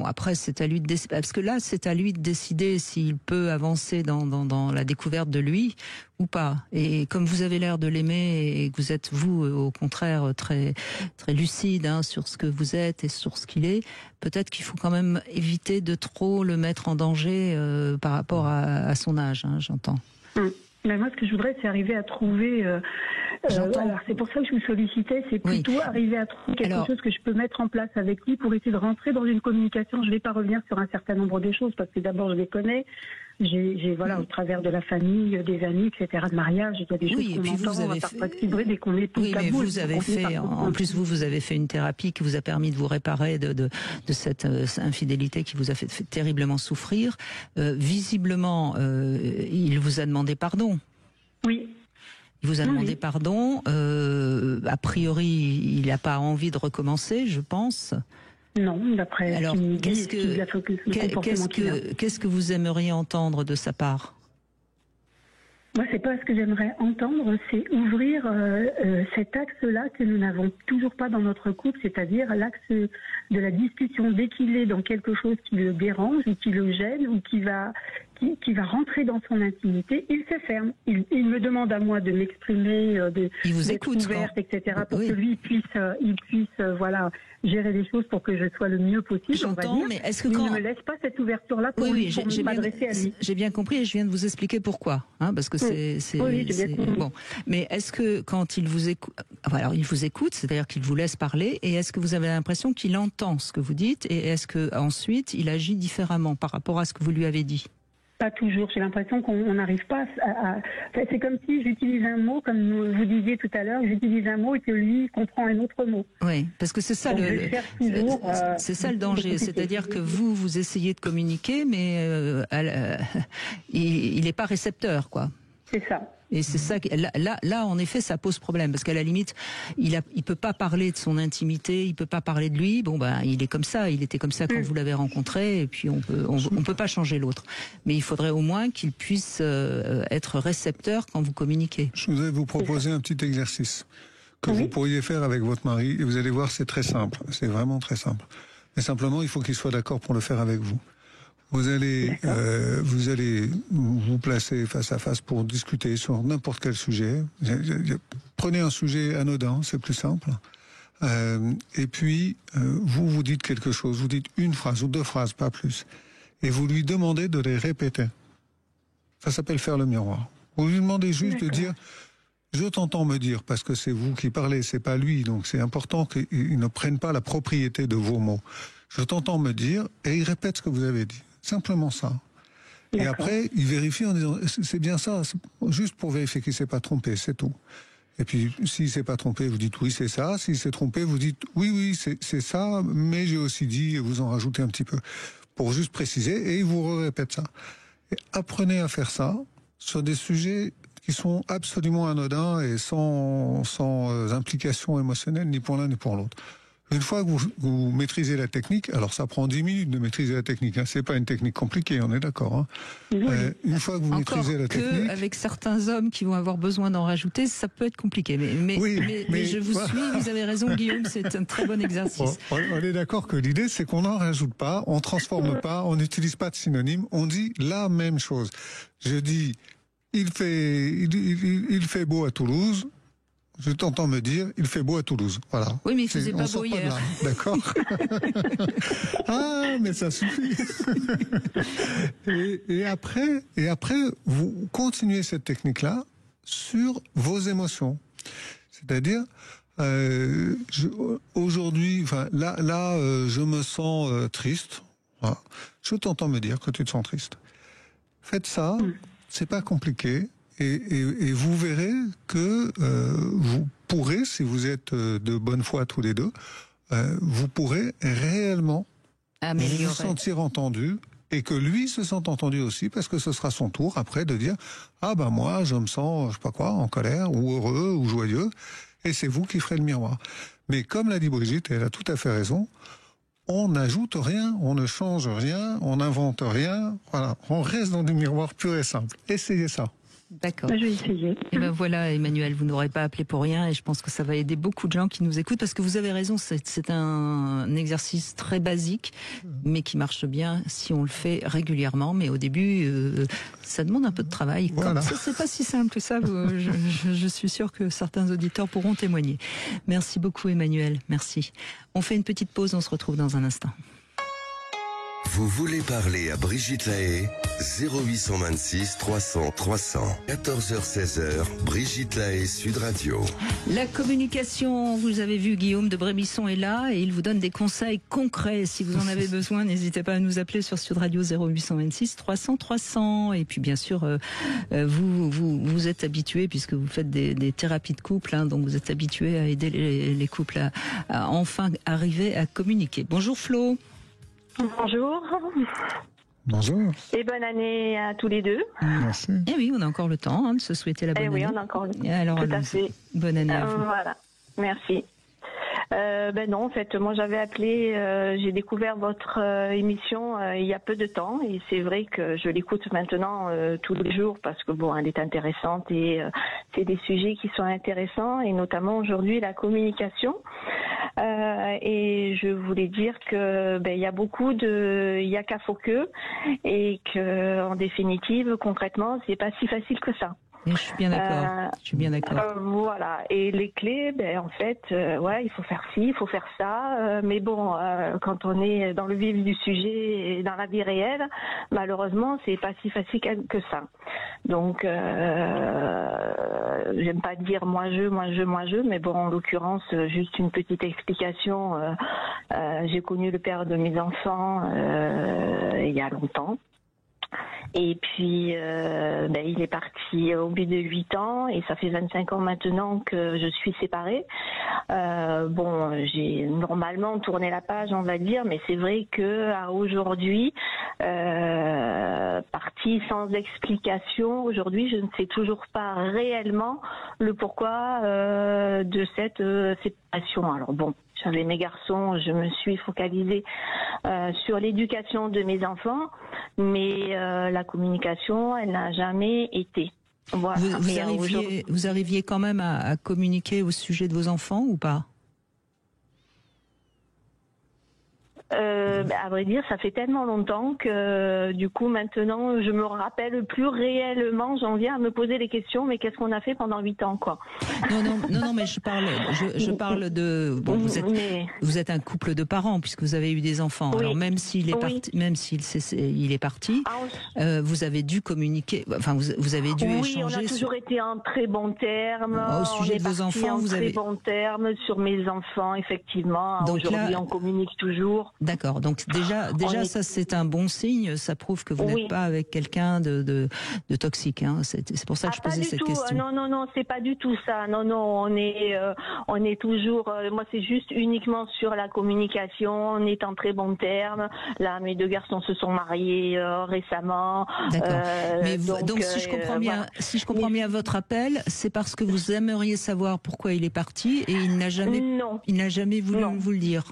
après c'est à lui de décider, parce que là c'est à lui de décider s'il peut avancer dans la découverte de lui ou pas. Et comme vous avez l'air de l'aimer et que vous êtes vous au contraire très très lucide sur ce que vous êtes et sur ce qu'il est, peut-être qu'il faut quand même éviter de trop le mettre en danger par rapport à son âge, j'entends. Mais moi, ce que je voudrais, c'est arriver à trouver Alors c'est pour ça que je vous sollicitais, c'est plutôt arriver à trouver quelque chose que je peux mettre en place avec lui pour essayer de rentrer dans une communication. Je ne vais pas revenir sur un certain nombre de choses parce que d'abord je les connais. J'ai au travers de la famille, des amis, etc., de mariage, il y a des choses qu'on entend, on va parfois vibrer dès qu'on est tout mais vous avez fait, en plus vous avez fait une thérapie qui vous a permis de vous réparer de cette infidélité qui vous a fait terriblement souffrir. Visiblement, il vous a demandé pardon. Oui. Il vous a demandé pardon. A priori, il n'a pas envie de recommencer, je pense. Non, d'après. Alors, qu'est-ce que vous aimeriez entendre de sa part? Moi, c'est pas ce que j'aimerais entendre, c'est ouvrir cet axe-là que nous n'avons toujours pas dans notre couple, c'est-à-dire l'axe de la discussion. Dès qu'il est dans quelque chose qui le dérange ou qui le gêne ou qui va rentrer dans son intimité, il se ferme. Il me demande à moi de m'exprimer, d'être ouverte, etc., pour que lui puisse gérer les choses pour que je sois le mieux possible. J'entends, mais est-ce que il ne me laisse pas cette ouverture-là pour m'adresser à lui. J'ai bien compris et je viens de vous expliquer pourquoi, parce que c'est bon. Mais est-ce que quand il vous écoute, alors il vous écoute, c'est-à-dire qu'il vous laisse parler, et est-ce que vous avez l'impression qu'il entend ce que vous dites, et est-ce que ensuite il agit différemment par rapport à ce que vous lui avez dit? Pas toujours. J'ai l'impression qu'on n'arrive pas à... C'est comme si j'utilise un mot, comme vous disiez tout à l'heure, j'utilise un mot et que lui comprend un autre mot. Oui, parce que c'est ça c'est ça le danger. C'est-à-dire que vous essayez de communiquer, mais il n'est pas récepteur, quoi. C'est ça. Et c'est ça, là, en effet, ça pose problème, parce qu'à la limite, il peut pas parler de son intimité, il peut pas parler de lui. Bon, il est comme ça, il était comme ça quand vous l'avez rencontré, et puis on peut pas changer l'autre. Mais il faudrait au moins qu'il puisse être récepteur quand vous communiquez. Je voudrais vous proposer un petit exercice que vous pourriez faire avec votre mari, et vous allez voir, c'est très simple, c'est vraiment très simple. Mais simplement, il faut qu'il soit d'accord pour le faire avec vous. Vous allez vous placer face à face pour discuter sur n'importe quel sujet. Prenez un sujet anodin, c'est plus simple. Et puis, vous dites quelque chose, vous dites une phrase ou deux phrases, pas plus. Et vous lui demandez de les répéter. Ça s'appelle faire le miroir. Vous lui demandez juste de dire, je t'entends me dire, parce que c'est vous qui parlez, c'est pas lui, donc c'est important qu'il ne prenne pas la propriété de vos mots. Je t'entends me dire, et il répète ce que vous avez dit. Simplement ça. Et après, il vérifie en disant, c'est bien ça, juste pour vérifier qu'il ne s'est pas trompé, c'est tout. Et puis, s'il ne s'est pas trompé, vous dites oui, c'est ça. S'il s'est trompé, vous dites oui, c'est ça, mais j'ai aussi dit, et vous en rajoutez un petit peu, pour juste préciser, et il vous répète ça. Et apprenez à faire ça sur des sujets qui sont absolument anodins et sans implication émotionnelle, ni pour l'un ni pour l'autre. Une fois que vous maîtrisez la technique, alors ça prend 10 minutes de maîtriser la technique, c'est pas une technique compliquée, on est d'accord. Une fois que vous maîtrisez la technique... avec certains hommes qui vont avoir besoin d'en rajouter, ça peut être compliqué. Mais je vous suis, vous avez raison Guillaume, c'est un très bon exercice. On est d'accord que l'idée c'est qu'on n'en rajoute pas, on transforme pas, on n'utilise pas de synonyme, on dit la même chose. Je dis, il fait beau à Toulouse. Je t'entends me dire, il fait beau à Toulouse. Voilà. Oui, mais il faisait pas beau hier. D'accord. Ah, mais ça suffit. et après, vous continuez cette technique-là sur vos émotions. C'est-à-dire, aujourd'hui, là, je me sens triste. Voilà. Je t'entends me dire que tu te sens triste. Faites ça, c'est pas compliqué. Et vous verrez que vous pourrez, si vous êtes de bonne foi tous les deux, vous pourrez réellement vous sentir entendu et que lui se sente entendu aussi, parce que ce sera son tour après de dire « Ah ben moi, je me sens, je sais pas quoi, en colère, ou heureux, ou joyeux », et c'est vous qui ferez le miroir. Mais comme l'a dit Brigitte, et elle a tout à fait raison, on n'ajoute rien, on ne change rien, on n'invente rien, voilà, on reste dans du miroir pur et simple. Essayez ça. D'accord. Je vais essayer. Et ben voilà, Emmanuel, vous n'aurez pas appelé pour rien, et je pense que ça va aider beaucoup de gens qui nous écoutent, parce que vous avez raison, c'est un exercice très basique, mais qui marche bien si on le fait régulièrement. Mais au début, ça demande un peu de travail. Voilà. C'est pas si simple que ça. Je suis sûre que certains auditeurs pourront témoigner. Merci beaucoup, Emmanuel. Merci. On fait une petite pause, on se retrouve dans un instant. Vous voulez parler à Brigitte Lahaie? 0826 300 300. 14h-16h, Brigitte Lahaie, Sud Radio. La communication, vous avez vu, Guillaume de Brébisson est là et il vous donne des conseils concrets. Si vous en avez besoin, n'hésitez pas à nous appeler sur Sud Radio 0826 300 300. Et puis bien sûr, vous êtes habitué, puisque vous faites des thérapies de couple, hein, donc vous êtes habitué à aider les couples à enfin arriver à communiquer. Bonjour Flo. Bonjour. Bonjour. Et bonne année à tous les deux. Merci. Eh oui, on a encore le temps de se souhaiter la bonne année. Oui, on a encore le temps. Alors, tout à fait. Bonne année à vous. Voilà, merci. Non, en fait, moi j'avais appelé, j'ai découvert votre émission il y a peu de temps et c'est vrai que je l'écoute maintenant tous les jours parce que bon, elle est intéressante et c'est des sujets qui sont intéressants et notamment aujourd'hui la communication. Et je voulais dire que il y a beaucoup de yaka faut que et que en définitive, concrètement, c'est pas si facile que ça. Et je suis bien d'accord. Je suis bien d'accord. Voilà. Et les clés, en fait, ouais, il faut faire ci, il faut faire ça. Mais bon, quand on est dans le vif du sujet et dans la vie réelle, malheureusement, c'est pas si facile que ça. Donc, j'aime pas dire moi je, mais bon, en l'occurrence, juste une petite explication. J'ai connu le père de mes enfants il y a longtemps. Et puis, il est parti au bout de 8 ans et ça fait 25 ans maintenant que je suis séparée. J'ai normalement tourné la page, on va dire, mais c'est vrai que à aujourd'hui, partie sans explication, aujourd'hui, je ne sais toujours pas réellement le pourquoi de cette séparation. Alors bon. J'avais mes garçons, je me suis focalisée sur l'éducation de mes enfants, mais la communication, elle n'a jamais été. Voilà. Vous arriviez quand même à communiquer au sujet de vos enfants ou pas ? À vrai dire, ça fait tellement longtemps que du coup maintenant je me rappelle plus réellement. J'en viens à me poser des questions. Mais qu'est-ce qu'on a fait pendant 8 ans, quoi ? Non, mais je parle de. Bon, vous êtes un couple de parents puisque vous avez eu des enfants. Oui. Alors même s'il est parti, il est parti, vous avez dû communiquer. Enfin, vous avez dû échanger. Oui, on a toujours été en très bons termes. Au sujet de vos enfants, vous avez très bons termes sur mes enfants, effectivement. Donc aujourd'hui, on communique toujours. D'accord. Donc déjà ça c'est un bon signe. Ça prouve que vous n'êtes pas avec quelqu'un de toxique. Hein. C'est pour ça que je posais cette question. Non, c'est pas du tout ça. Non, on est toujours. Moi, c'est juste uniquement sur la communication. On est en très bons termes. Là, mes 2 garçons se sont mariés récemment. D'accord. Mais donc si je comprends bien votre appel, c'est parce que vous aimeriez savoir pourquoi il est parti et il n'a jamais voulu vous le dire.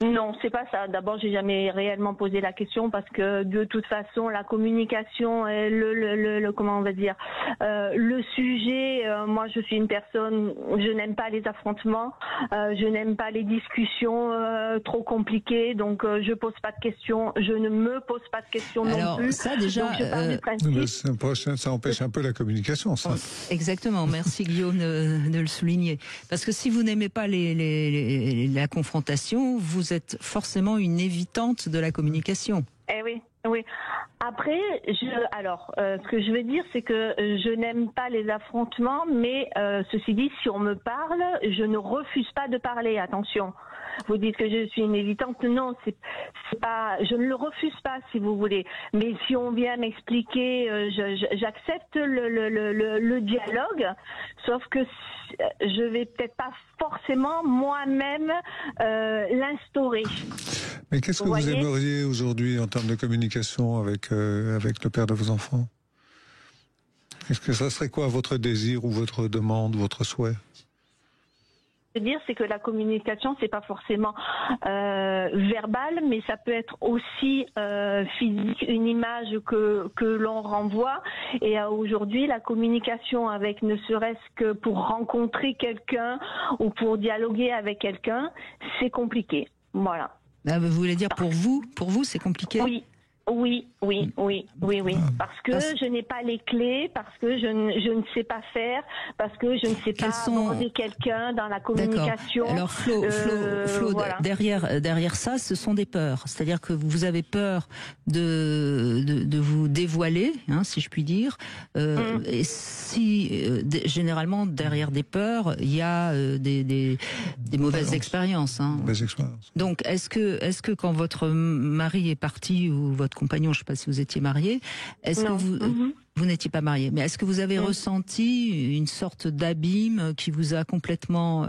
Non, c'est pas ça. D'abord, j'ai jamais réellement posé la question parce que de toute façon, la communication, comment on va dire, le sujet. Moi, je suis une personne, je n'aime pas les affrontements, je n'aime pas les discussions trop compliquées. Donc, je pose pas de questions, je ne me pose pas de questions non plus. Ça déjà, donc, je pars du principe. Ça empêche un peu la communication, ça. Exactement. Merci Guillaume de le souligner. Parce que si vous n'aimez pas la confrontation, vous êtes forcément une évitante de la communication. Eh oui. Après, ce que je veux dire, c'est que je n'aime pas les affrontements, mais ceci dit, si on me parle, je ne refuse pas de parler. Attention. Vous dites que je suis une évitante. Non, c'est pas. Je ne le refuse pas, si vous voulez. Mais si on vient m'expliquer, j'accepte le dialogue. Sauf que je vais peut-être pas forcément moi-même l'instaurer. Mais qu'est-ce que vous aimeriez aujourd'hui en termes de communication avec le père de vos enfants ? Est-ce que ça serait quoi votre désir ou votre demande, votre souhait ? Dire, c'est que la communication, c'est pas forcément verbal, mais ça peut être aussi physique, une image que l'on renvoie. Et aujourd'hui, la communication avec, ne serait-ce que pour rencontrer quelqu'un ou pour dialoguer avec quelqu'un, c'est compliqué. Voilà. Vous voulez dire pour vous c'est compliqué ? Oui. Parce que je n'ai pas les clés, parce que je ne sais pas faire, parce que je ne sais pas aborder quelqu'un dans la communication. D'accord. Alors Flo, voilà. derrière ça, ce sont des peurs. C'est-à-dire que vous avez peur de vous dévoiler, hein, si je puis dire. Et généralement derrière des peurs, il y a des mauvaises expériences. Hein. Mauvaises expériences. Donc est-ce que quand votre mari est parti ou votre compagnon, je ne sais pas si vous étiez marié, est-ce que vous n'étiez pas marié, mais est-ce que vous avez ressenti une sorte d'abîme qui vous a complètement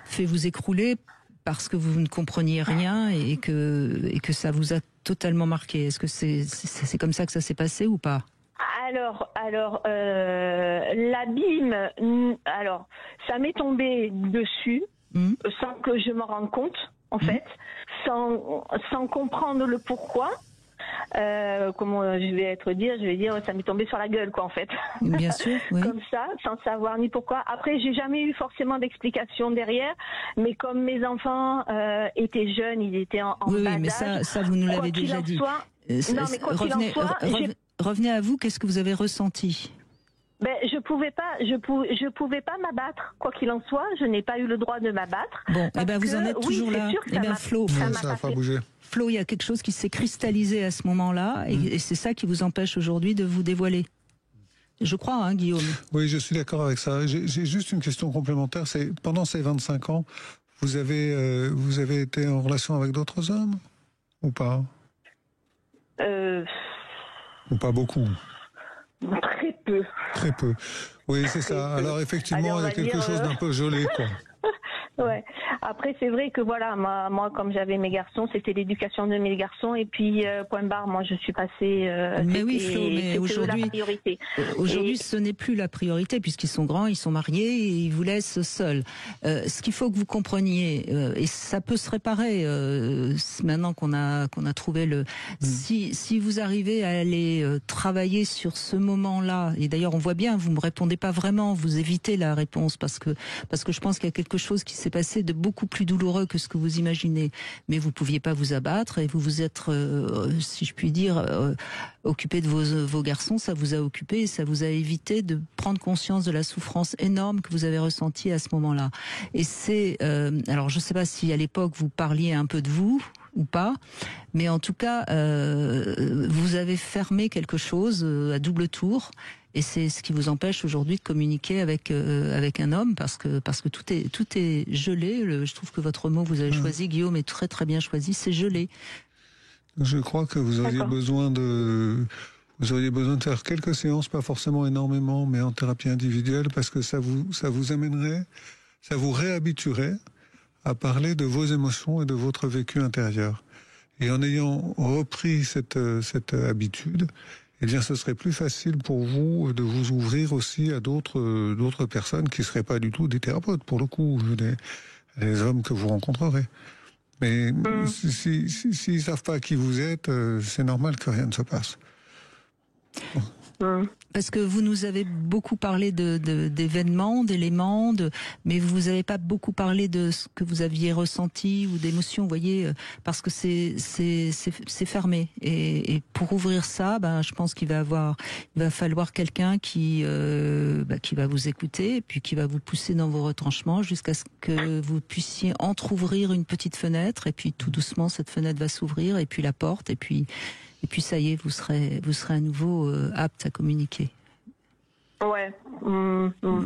fait vous écrouler parce que vous ne compreniez rien et que ça vous a totalement marqué? Est-ce que c'est comme ça que ça s'est passé ou pas? Alors, l'abîme, ça m'est tombé dessus sans que je m'en rende compte, en fait, sans comprendre le pourquoi. Comment je vais dire, ça m'est tombé sur la gueule, quoi, en fait. Bien sûr, oui. Comme ça, sans savoir ni pourquoi. Après, j'ai jamais eu forcément d'explication derrière, mais comme mes enfants étaient jeunes, ils étaient en bas d'âge. Oui, mais ça, vous nous l'avez déjà dit. Non, mais quoi qu'il en soit, revenez à vous, qu'est-ce que vous avez ressenti? Je pouvais pas m'abattre, quoi qu'il en soit. Je n'ai pas eu le droit de m'abattre. Bon, vous en êtes toujours là. Flo, ça n'a pas bougé. Flo, il y a quelque chose qui s'est cristallisé à ce moment-là, et c'est ça qui vous empêche aujourd'hui de vous dévoiler. Je crois, hein, Guillaume. Oui, je suis d'accord avec ça. J'ai juste une question complémentaire. C'est pendant ces 25 ans, vous avez été en relation avec d'autres hommes ou pas? Ou pas beaucoup? Très peu. Très peu. Oui, c'est ça. Alors effectivement, il y a quelque chose d'un peu gelé, quoi. Ouais. Après, c'est vrai que voilà, moi, comme j'avais mes garçons, c'était l'éducation de mes garçons, et puis point barre. Moi, je suis passée. Mais oui, Flo, mais aujourd'hui, ce n'est plus la priorité puisqu'ils sont grands, ils sont mariés, et ils vous laissent seuls. Ce qu'il faut que vous compreniez, et ça peut se réparer maintenant qu'on a trouvé si vous arrivez à aller travailler sur ce moment-là, et d'ailleurs on voit bien, vous me répondez pas vraiment, vous évitez la réponse parce que je pense qu'il y a quelque chose qui s'est passé de beaucoup plus douloureux que ce que vous imaginez, mais vous pouviez pas vous abattre et vous vous êtes, si je puis dire, occupé de vos garçons. Ça vous a occupé et ça vous a évité de prendre conscience de la souffrance énorme que vous avez ressentie à ce moment-là. Et c'est, alors je sais pas si à l'époque vous parliez un peu de vous ou pas, mais en tout cas, vous avez fermé quelque chose à double tour. Et c'est ce qui vous empêche aujourd'hui de communiquer avec un homme, parce que tout est gelé. Je trouve que votre mot que vous avez choisi, Guillaume, est très très bien choisi. C'est gelé. Je crois que vous auriez besoin de faire quelques séances, pas forcément énormément, mais en thérapie individuelle, parce que ça vous amènerait, ça vous réhabituerait à parler de vos émotions et de votre vécu intérieur. Et en ayant repris cette habitude, eh bien, ce serait plus facile pour vous de vous ouvrir aussi à d'autres personnes qui seraient pas du tout des thérapeutes, pour le coup, les hommes que vous rencontrerez. Mais s'ils savent pas qui vous êtes, c'est normal que rien ne se passe. Parce que vous nous avez beaucoup parlé d'événements, d'éléments, mais vous n'avez pas beaucoup parlé de ce que vous aviez ressenti ou d'émotions, vous voyez, parce que c'est fermé. Et pour ouvrir ça, je pense qu'il va falloir quelqu'un qui va vous écouter et puis qui va vous pousser dans vos retranchements jusqu'à ce que vous puissiez entrouvrir une petite fenêtre, et puis tout doucement cette fenêtre va s'ouvrir, et puis la porte, et puis ça y est, vous serez à nouveau apte à communiquer. Ouais.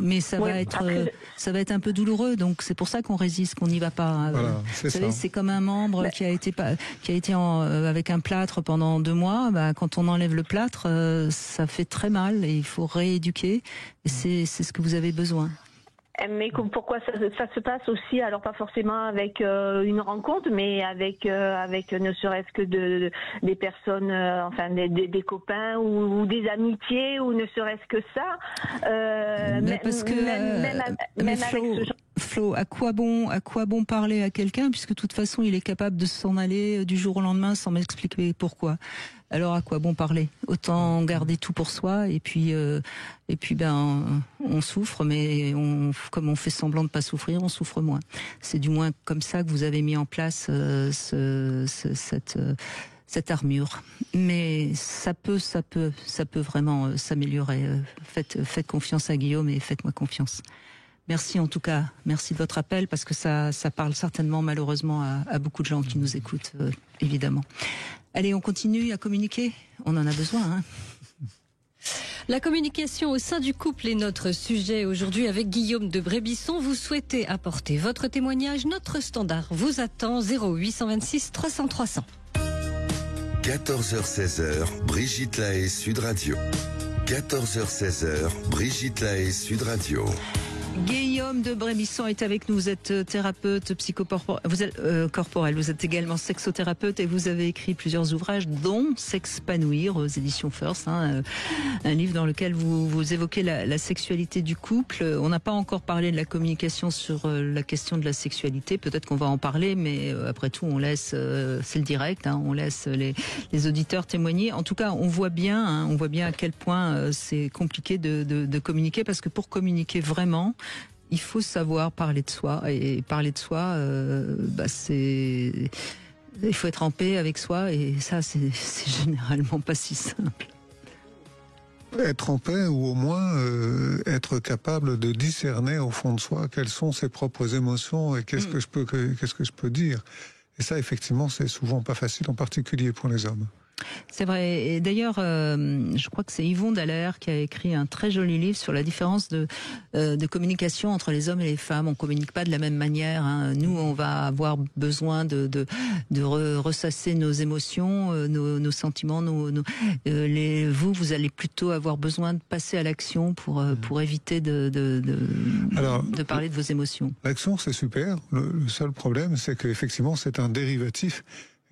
Mais ça va être un peu douloureux, donc c'est pour ça qu'on résiste, qu'on n'y va pas. Voilà, vous savez, c'est comme un membre qui a été avec un plâtre pendant 2 mois. Quand on enlève le plâtre, ça fait très mal et il faut rééduquer. Et c'est ce que vous avez besoin. Mais pourquoi ça se passe aussi, alors pas forcément avec une rencontre, mais avec ne serait-ce que des personnes, enfin des copains ou des amitiés, ou ne serait-ce que ça. Flo, à quoi bon parler à quelqu'un, puisque de toute façon il est capable de s'en aller du jour au lendemain sans m'expliquer pourquoi. Alors à quoi bon parler? Autant garder tout pour soi, et puis on souffre, mais comme on fait semblant de pas souffrir, on souffre moins. C'est du moins comme ça que vous avez mis en place cette armure. Mais ça peut vraiment s'améliorer. Faites confiance à Guillaume et faites-moi confiance. Merci en tout cas, merci de votre appel parce que ça parle certainement malheureusement à beaucoup de gens qui nous écoutent, évidemment. Allez, on continue à communiquer, on en a besoin. Hein. La communication au sein du couple est notre sujet aujourd'hui avec Guillaume de Brébisson. Vous souhaitez apporter votre témoignage, notre standard vous attend 0826 300 300. 14h-16h, Brigitte Lahaie, Sud Radio. 14h-16h, Brigitte Lahaie, Sud Radio. Guillaume de Brébisson est avec nous. Vous êtes thérapeute psychocorporel, vous êtes également sexothérapeute et vous avez écrit plusieurs ouvrages, dont S'expanouir aux éditions First, un livre dans lequel vous évoquez la sexualité du couple. On n'a pas encore parlé de la communication sur la question de la sexualité. Peut-être qu'on va en parler, mais après tout, on laisse, c'est le direct, on laisse les auditeurs témoigner. En tout cas, on voit bien à quel point c'est compliqué de communiquer, parce que pour communiquer vraiment, il faut savoir parler de soi, et parler de soi, il faut être en paix avec soi, et ça c'est généralement pas si simple. Être en paix, ou au moins être capable de discerner au fond de soi quelles sont ses propres émotions et qu'est-ce que je peux dire. Et ça, effectivement, c'est souvent pas facile, en particulier pour les hommes. C'est vrai. Et d'ailleurs, je crois que c'est Yvon Dallaire qui a écrit un très joli livre sur la différence de communication entre les hommes et les femmes. On communique pas de la même manière. Hein. Nous, on va avoir besoin de ressasser nos émotions, nos sentiments. Vous allez plutôt avoir besoin de passer à l'action pour éviter de parler de vos émotions. L'action, c'est super. Le seul problème, c'est qu'effectivement, c'est un dérivatif.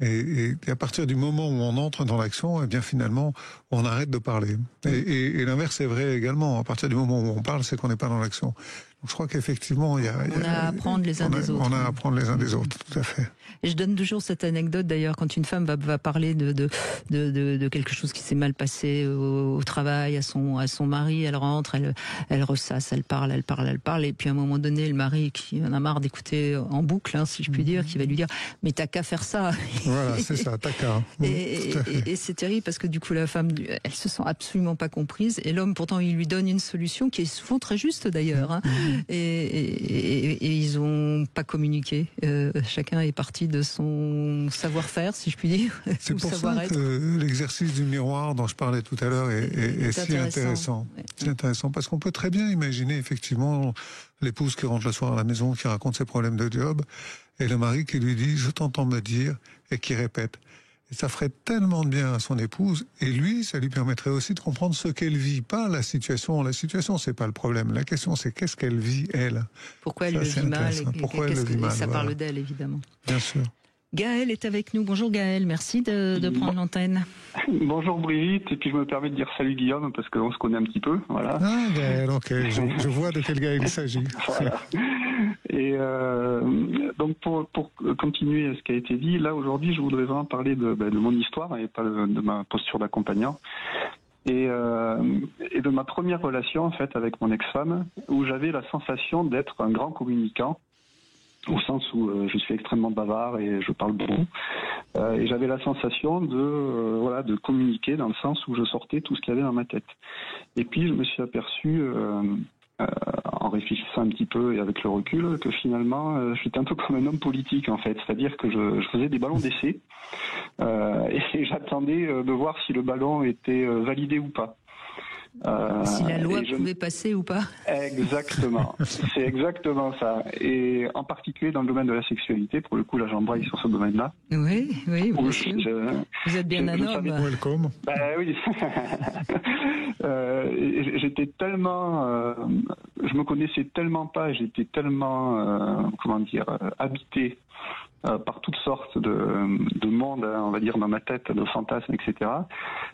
Et à partir du moment où on entre dans l'action, eh bien finalement, on arrête de parler. Et l'inverse est vrai également. À partir du moment où on parle, c'est qu'on n'est pas dans l'action. Donc je crois qu'effectivement, on a à apprendre les uns des autres. On a à apprendre les uns des autres, tout à fait. Et je donne toujours cette anecdote d'ailleurs, quand une femme va parler de quelque chose qui s'est mal passé au travail, à son mari, elle rentre, elle ressasse, elle parle, et puis à un moment donné, le mari qui en a marre d'écouter en boucle, si je puis dire, qui va lui dire « mais t'as qu'à faire ça ». Voilà, c'est ça, t'as qu'à. Et c'est terrible parce que du coup la femme, elle se sent absolument pas comprise, et l'homme pourtant il lui donne une solution qui est souvent très juste d'ailleurs, et ils ont pas communiqué. Chacun est parti de son savoir-faire, si je puis dire. C'est pour ça que l'exercice du miroir dont je parlais tout à l'heure est si intéressant. Ouais. C'est intéressant parce qu'on peut très bien imaginer effectivement l'épouse qui rentre le soir à la maison, qui raconte ses problèmes de job, et le mari qui lui dit « je t'entends me dire » et qui répète. Et ça ferait tellement de bien à son épouse, et lui, ça lui permettrait aussi de comprendre ce qu'elle vit, pas la situation. La situation, c'est pas le problème. La question, c'est qu'est-ce qu'elle vit, elle. Pourquoi elle le vit mal. Pourquoi elle le vit mal. Ça parle d'elle, évidemment. Bien sûr. Gaël est avec nous. Bonjour Gaël, merci de prendre l'antenne. Bonjour Brigitte, et puis je me permets de dire salut Guillaume, parce qu'on se connaît un petit peu. Voilà. Ah Gaël, ok, je vois de quel Gaël il s'agit. Voilà. Et donc pour continuer ce qui a été dit, là aujourd'hui je voudrais vraiment parler de mon histoire et pas de ma posture d'accompagnant. Et de ma première relation en fait avec mon ex-femme, où j'avais la sensation d'être un grand communicant, au sens où je suis extrêmement bavard et je parle beaucoup. Et j'avais la sensation de communiquer dans le sens où je sortais tout ce qu'il y avait dans ma tête. Et puis je me suis aperçu, en réfléchissant un petit peu et avec le recul, que finalement j'étais un peu comme un homme politique en fait. C'est-à-dire que je faisais des ballons d'essai et j'attendais de voir si le ballon était validé ou pas. Si la loi pouvait passer ou pas. Exactement, c'est exactement ça. Et en particulier dans le domaine de la sexualité, pour le coup là j'embraye sur ce domaine-là. Oui, bien sûr. Vous êtes bien un homme. Welcome. Oui. J'étais tellement, je me connaissais tellement pas, j'étais tellement, habité par toutes sortes de mondes, on va dire, dans ma tête, de fantasmes, etc.,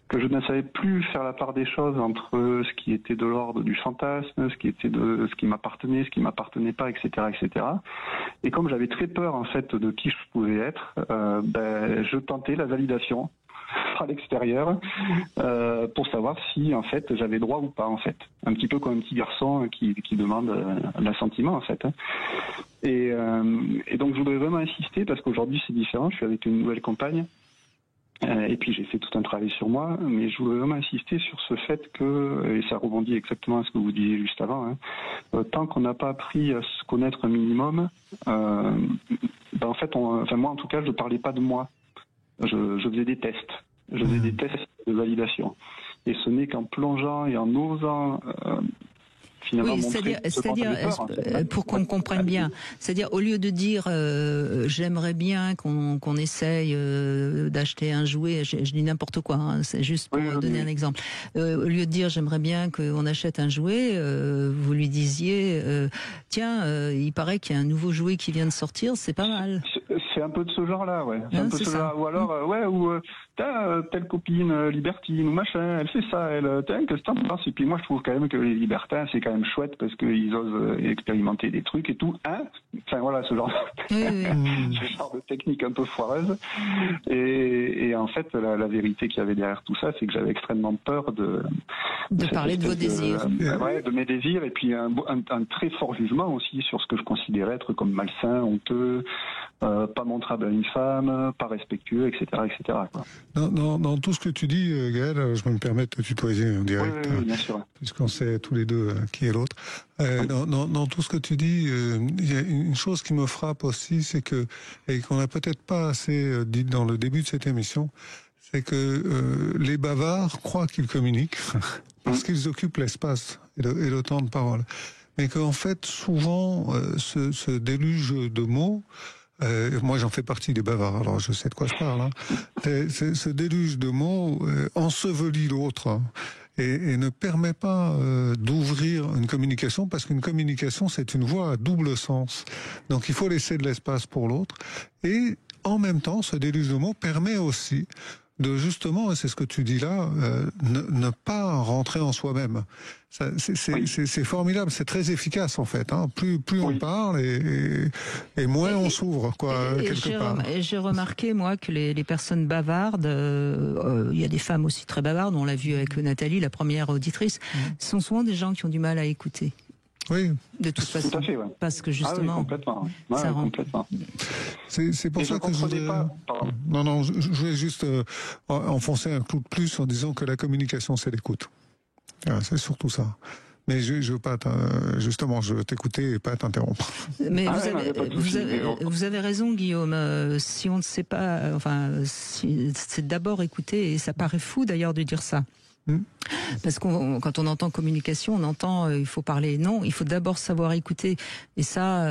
que je ne savais plus faire la part des choses entre ce qui était de l'ordre du fantasme, ce qui m'appartenait, ce qui m'appartenait pas, etc., etc. Et comme j'avais très peur, en fait, de qui je pouvais être, je tentais la validation à l'extérieur pour savoir si en fait j'avais droit ou pas en fait, un petit peu comme un petit garçon qui demande l'assentiment en fait. Et donc je voudrais vraiment insister parce qu'aujourd'hui c'est différent. Je suis avec une nouvelle compagne Et puis j'ai fait tout un travail sur moi, mais je voulais vraiment insister sur ce fait que, et ça rebondit exactement à ce que vous disiez juste avant, tant qu'on n'a pas appris à se connaître un minimum, en fait, moi en tout cas, je ne parlais pas de moi. Je faisais des tests. Je faisais des tests de validation. Et ce n'est qu'en plongeant et en osant... finalement, oui, c'est-à-dire pour qu'on comprenne bien, c'est-à-dire au lieu de dire j'aimerais bien qu'on essaye d'acheter un jouet, je dis n'importe quoi, hein, c'est juste pour donner un exemple. Au lieu de dire j'aimerais bien qu'on achète un jouet, vous lui disiez tiens, il paraît qu'il y a un nouveau jouet qui vient de sortir, c'est pas mal. C'est un peu de ce genre-là, ouais. C'est un peu de ce genre. Ou alors, t'as telle copine libertine ou machin, elle fait ça, qu'est-ce que t'en penses? Et puis moi, je trouve quand même que les libertins, c'est quand même chouette parce qu'ils osent expérimenter des trucs et tout, hein. Enfin voilà, ce genre, ce genre de technique un peu foireuse. Et en fait, la vérité qu'il y avait derrière tout ça, c'est que j'avais extrêmement peur de parler de vos désirs. De mes désirs, et puis un très fort jugement aussi sur ce que je considérais être comme malsain, honteux, pas montrable à une femme, pas respectueux, etc., etc. Quoi. Dans tout ce que tu dis, Gaël, je me permets de te tutoyer en direct, oui, bien sûr. Puisqu'on sait tous les deux qui est l'autre. Dans tout ce que tu dis, il y a une chose qui me frappe aussi, c'est que, et qu'on n'a peut-être pas assez dit dans le début de cette émission, c'est que les bavards croient qu'ils communiquent parce qu'ils occupent l'espace et le temps de parole. Mais qu'en fait, souvent, ce déluge de mots, moi j'en fais partie des bavards, alors je sais de quoi je parle, hein. Ce déluge de mots ensevelit l'autre, hein, et ne permet pas d'ouvrir une communication, parce qu'une communication c'est une voie à double sens. Donc il faut laisser de l'espace pour l'autre, et en même temps ce déluge de mots permet aussi de justement, et c'est ce que tu dis là, ne pas rentrer en soi-même. C'est formidable, c'est très efficace en fait. Hein. Plus on parle et moins on s'ouvre, quoi, quelque part. J'ai remarqué, moi, que les personnes bavardes, il y a des femmes aussi très bavardes, on l'a vu avec Nathalie, la première auditrice, sont souvent des gens qui ont du mal à écouter. Oui. De toute façon. Tout à fait, ouais. Parce que justement. Complètement. Ça rend... complètement. C'est pour ça que je voudrais... Non, je voulais juste enfoncer un clou de plus en disant que la communication, c'est l'écoute. C'est surtout ça. Mais je veux pas, justement, je veux t'écouter et pas t'interrompre. Mais vous avez raison, Guillaume. Si on ne sait pas, c'est d'abord écouter, et ça paraît fou d'ailleurs de dire ça. Parce que quand on entend communication, on entend il faut parler. Non, il faut d'abord savoir écouter. Et ça,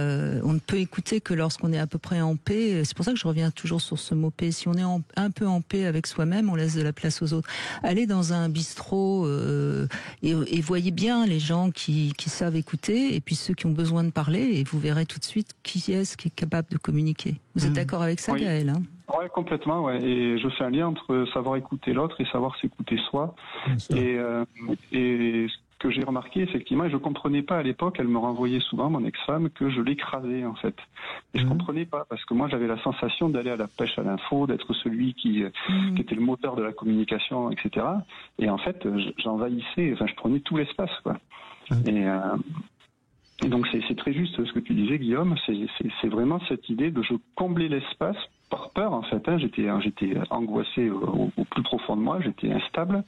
on ne peut écouter que lorsqu'on est à peu près en paix. C'est pour ça que je reviens toujours sur ce mot paix. Si on est un peu en paix avec soi-même, on laisse de la place aux autres. Allez dans un bistrot et voyez bien les gens qui savent écouter et puis ceux qui ont besoin de parler, et vous verrez tout de suite qui est-ce qui est capable de communiquer. Vous êtes d'accord avec ça, Gaël, hein? Ouais, complètement, ouais. Et je fais un lien entre savoir écouter l'autre et savoir s'écouter soi. Et ce que j'ai remarqué, effectivement, et je comprenais pas à l'époque, elle me renvoyait souvent, mon ex-femme, que je l'écrasais, en fait. Et je comprenais pas, parce que moi, j'avais la sensation d'aller à la pêche à l'info, d'être celui qui était le moteur de la communication, etc. Et en fait, j'envahissais, je prenais tout l'espace, quoi. Et donc, c'est très juste ce que tu disais, Guillaume. C'est vraiment cette idée de je combler l'espace par peur, en fait. J'étais angoissé au plus profond de moi, j'étais instable,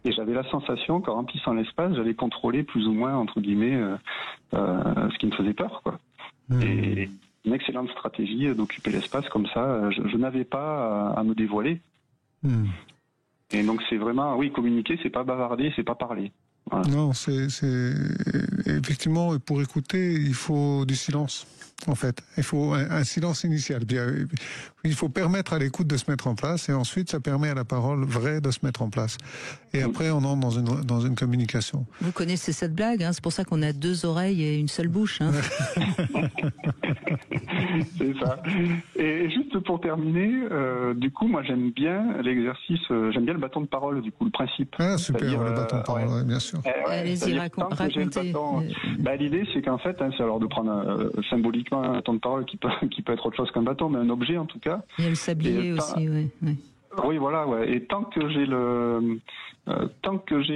et j'avais la sensation qu'en remplissant l'espace, j'allais contrôler plus ou moins, entre guillemets, ce qui me faisait peur, quoi. Et une excellente stratégie d'occuper l'espace comme ça, je n'avais pas à me dévoiler. Et donc c'est vraiment, oui, communiquer, c'est pas bavarder, c'est pas parler. Voilà. Non, c'est effectivement, pour écouter, il faut du silence. En fait, il faut un silence initial. Il faut permettre à l'écoute de se mettre en place, et ensuite ça permet à la parole vraie de se mettre en place. Et après, on entre dans une communication. Vous connaissez cette blague, hein, c'est pour ça qu'on a 2 oreilles et une seule bouche. Hein. C'est ça. Et juste pour terminer, du coup, moi j'aime bien l'exercice, j'aime bien le bâton de parole, du coup, le principe. Ah super, le bâton de parole, ouais, bien sûr. Allez-y, racontez. L'idée, c'est qu'en fait, c'est alors de prendre symboliquement un bâton de parole qui peut être autre chose qu'un bâton, mais un objet en tout cas. Il y a le sablier aussi, oui. Oui, voilà, ouais. Et tant que j'ai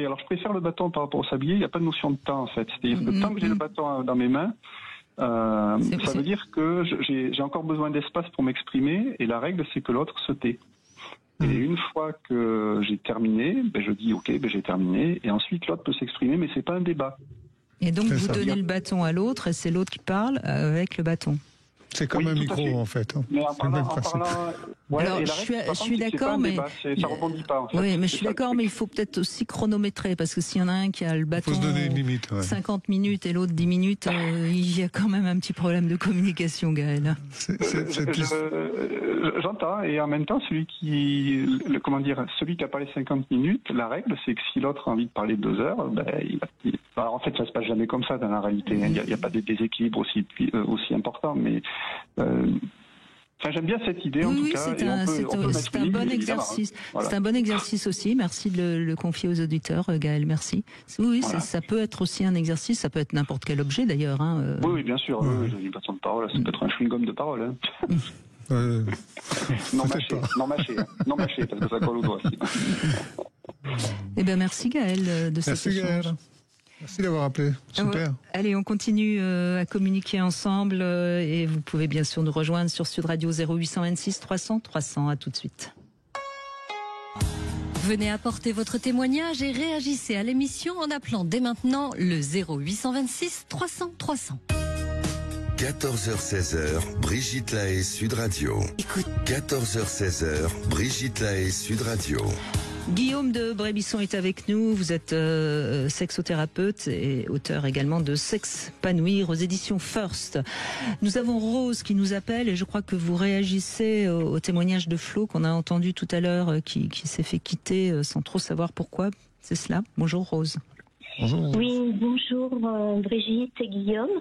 alors je préfère le bâton par rapport au sablier, il n'y a pas de notion de temps en fait. C'est-à-dire que tant que j'ai le bâton dans mes mains, ça veut dire que j'ai encore besoin d'espace pour m'exprimer, et la règle c'est que l'autre se tait. Et une fois que j'ai terminé, je dis ok, j'ai terminé. Et ensuite, l'autre peut s'exprimer, mais c'est pas un débat. Et donc, C'est vous ça. donnez le bâton à l'autre et c'est l'autre qui parle avec le bâton. C'est comme Oui, un tout à micro, fait. en fait. Mais en C'est le même parlant, principe. ouais, Alors, et la je règle, par suis contre, c'est d'accord, pas un mais débat, ça rebondit pas. En fait. Oui, mais je C'est suis ça, d'accord, le mais il truc. faut peut-être aussi chronométrer, parce que s'il y en a un qui a le Il bâton faut se donner une limite. Ouais. 50 minutes et l'autre 10 minutes, il y a quand même un petit problème de communication, Gaël. J'entends, et en même temps, celui qui a parlé 50 minutes, la règle, c'est que si l'autre a envie de parler 2 heures, alors en fait, ça se passe jamais comme ça dans la réalité. Il n'y a pas de déséquilibre aussi important, mais j'aime bien cette idée en tout cas. C'est et un, on peut c'est mettre un une bon limite, exercice. évidemment, hein. Voilà. C'est un bon exercice aussi. Merci de le confier aux auditeurs, Gaël. Merci. Oui, Voilà. ça peut être aussi un exercice. Ça peut être n'importe quel objet d'ailleurs. Hein. Oui, bien sûr. Oui, je dis pas de parole. Ça peut être un chewing-gum de parole. Hein. Non mâché, parce que ça colle au doigt. Eh bien, merci Gaël de cet Merci, échange. Gaël. Merci d'avoir appelé. Super. Allez, on continue à communiquer ensemble et vous pouvez bien sûr nous rejoindre sur Sud Radio 0826 300 300. À tout de suite. Venez apporter votre témoignage et réagissez à l'émission en appelant dès maintenant le 0826 300 300. 14h-16h, Brigitte Lahaie, Sud Radio. Écoute. 14h-16h, Brigitte Lahaie, Sud Radio. Guillaume de Brébisson est avec nous. Vous êtes sexothérapeute et auteur également de S'expanouir aux éditions First. Nous avons Rose qui nous appelle et je crois que vous réagissez au témoignage de Flo qu'on a entendu tout à l'heure qui s'est fait quitter sans trop savoir pourquoi. C'est cela. Bonjour Rose. Bonjour. Oui, bonjour Brigitte et Guillaume.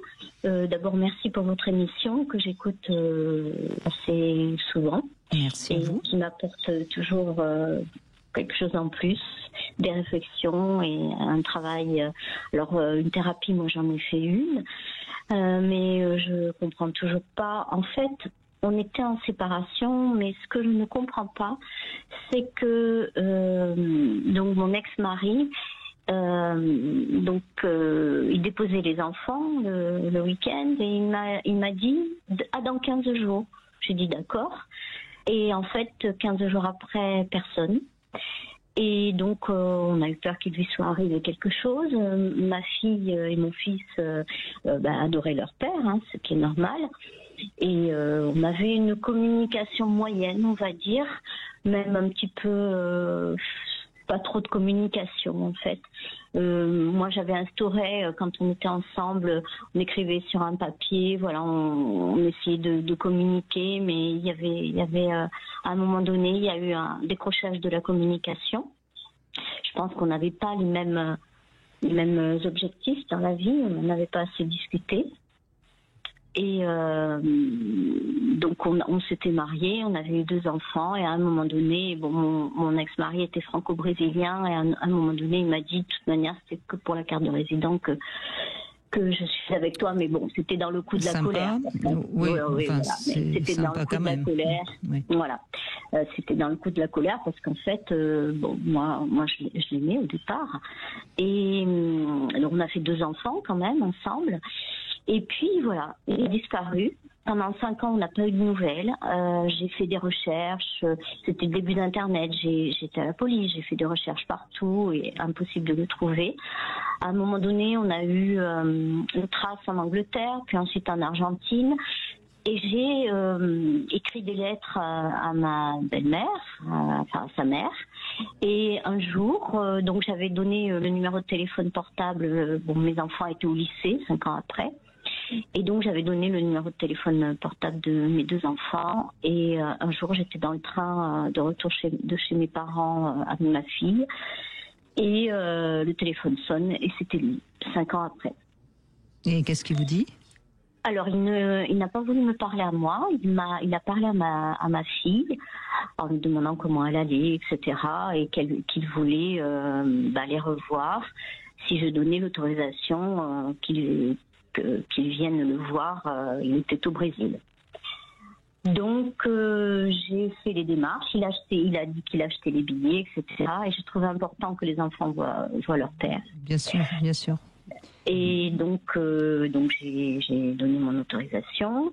D'abord, merci pour votre émission que j'écoute assez souvent. Merci à vous. Qui m'apporte toujours quelque chose en plus, des réflexions et un travail. Alors, une thérapie, moi j'en ai fait une, mais je comprends toujours pas. En fait, on était en séparation, mais ce que je ne comprends pas, c'est que donc mon ex-mari, il déposait les enfants le week-end et il m'a dit dans 15 jours. J'ai dit d'accord. Et en fait, 15 jours après, personne. Et donc, on a eu peur qu'il lui soit arrivé quelque chose. Ma fille et mon fils adoraient leur père, hein, ce qui est normal. Et on avait une communication moyenne, on va dire, même un petit peu... pas trop de communication en fait. Moi j'avais instauré quand on était ensemble, on écrivait sur un papier, voilà, on essayait de communiquer, mais il y avait à un moment donné il y a eu un décrochage de la communication. Je pense qu'on n'avait pas les mêmes objectifs dans la vie, on n'avait pas assez discuté. Et donc on s'était mariés, on avait eu 2 enfants et à un moment donné, bon, mon ex-mari était franco-brésilien et à un moment donné il m'a dit de toute manière c'était que pour la carte de résident que je suis avec toi, mais bon c'était dans le coup de la colère. Oui, voilà. C'était dans le coup de la colère. Oui. Voilà, c'était dans le coup de la colère parce qu'en fait, moi je l'aimais au départ et donc on a fait 2 enfants quand même ensemble. Et puis voilà, il est disparu. Pendant 5 ans, on n'a pas eu de nouvelles. J'ai fait des recherches. C'était le début d'Internet. J'étais à la police. J'ai fait des recherches partout et impossible de le trouver. À un moment donné, on a eu une trace en Angleterre, puis ensuite en Argentine. Et j'ai écrit des lettres à ma belle-mère, enfin à sa mère. Et un jour, donc j'avais donné le numéro de téléphone portable. Bon, mes enfants étaient au lycée 5 ans après. Et donc j'avais donné le numéro de téléphone portable de mes 2 enfants. Et un jour, j'étais dans le train de retour de chez mes parents avec ma fille. Et le téléphone sonne et c'était lui, 5 ans après. Et qu'est-ce qu'il vous dit ? Alors, il n'a pas voulu me parler à moi. Il a parlé à ma fille en lui demandant comment elle allait, etc. Et qu'il voulait les revoir si je donnais l'autorisation qu'il vienne le voir. Il était au Brésil. Donc, j'ai fait les démarches. Il a dit qu'il achetait les billets, etc. Et je trouvais important que les enfants voient leur père. Bien sûr, bien sûr. Et donc j'ai donné mon autorisation.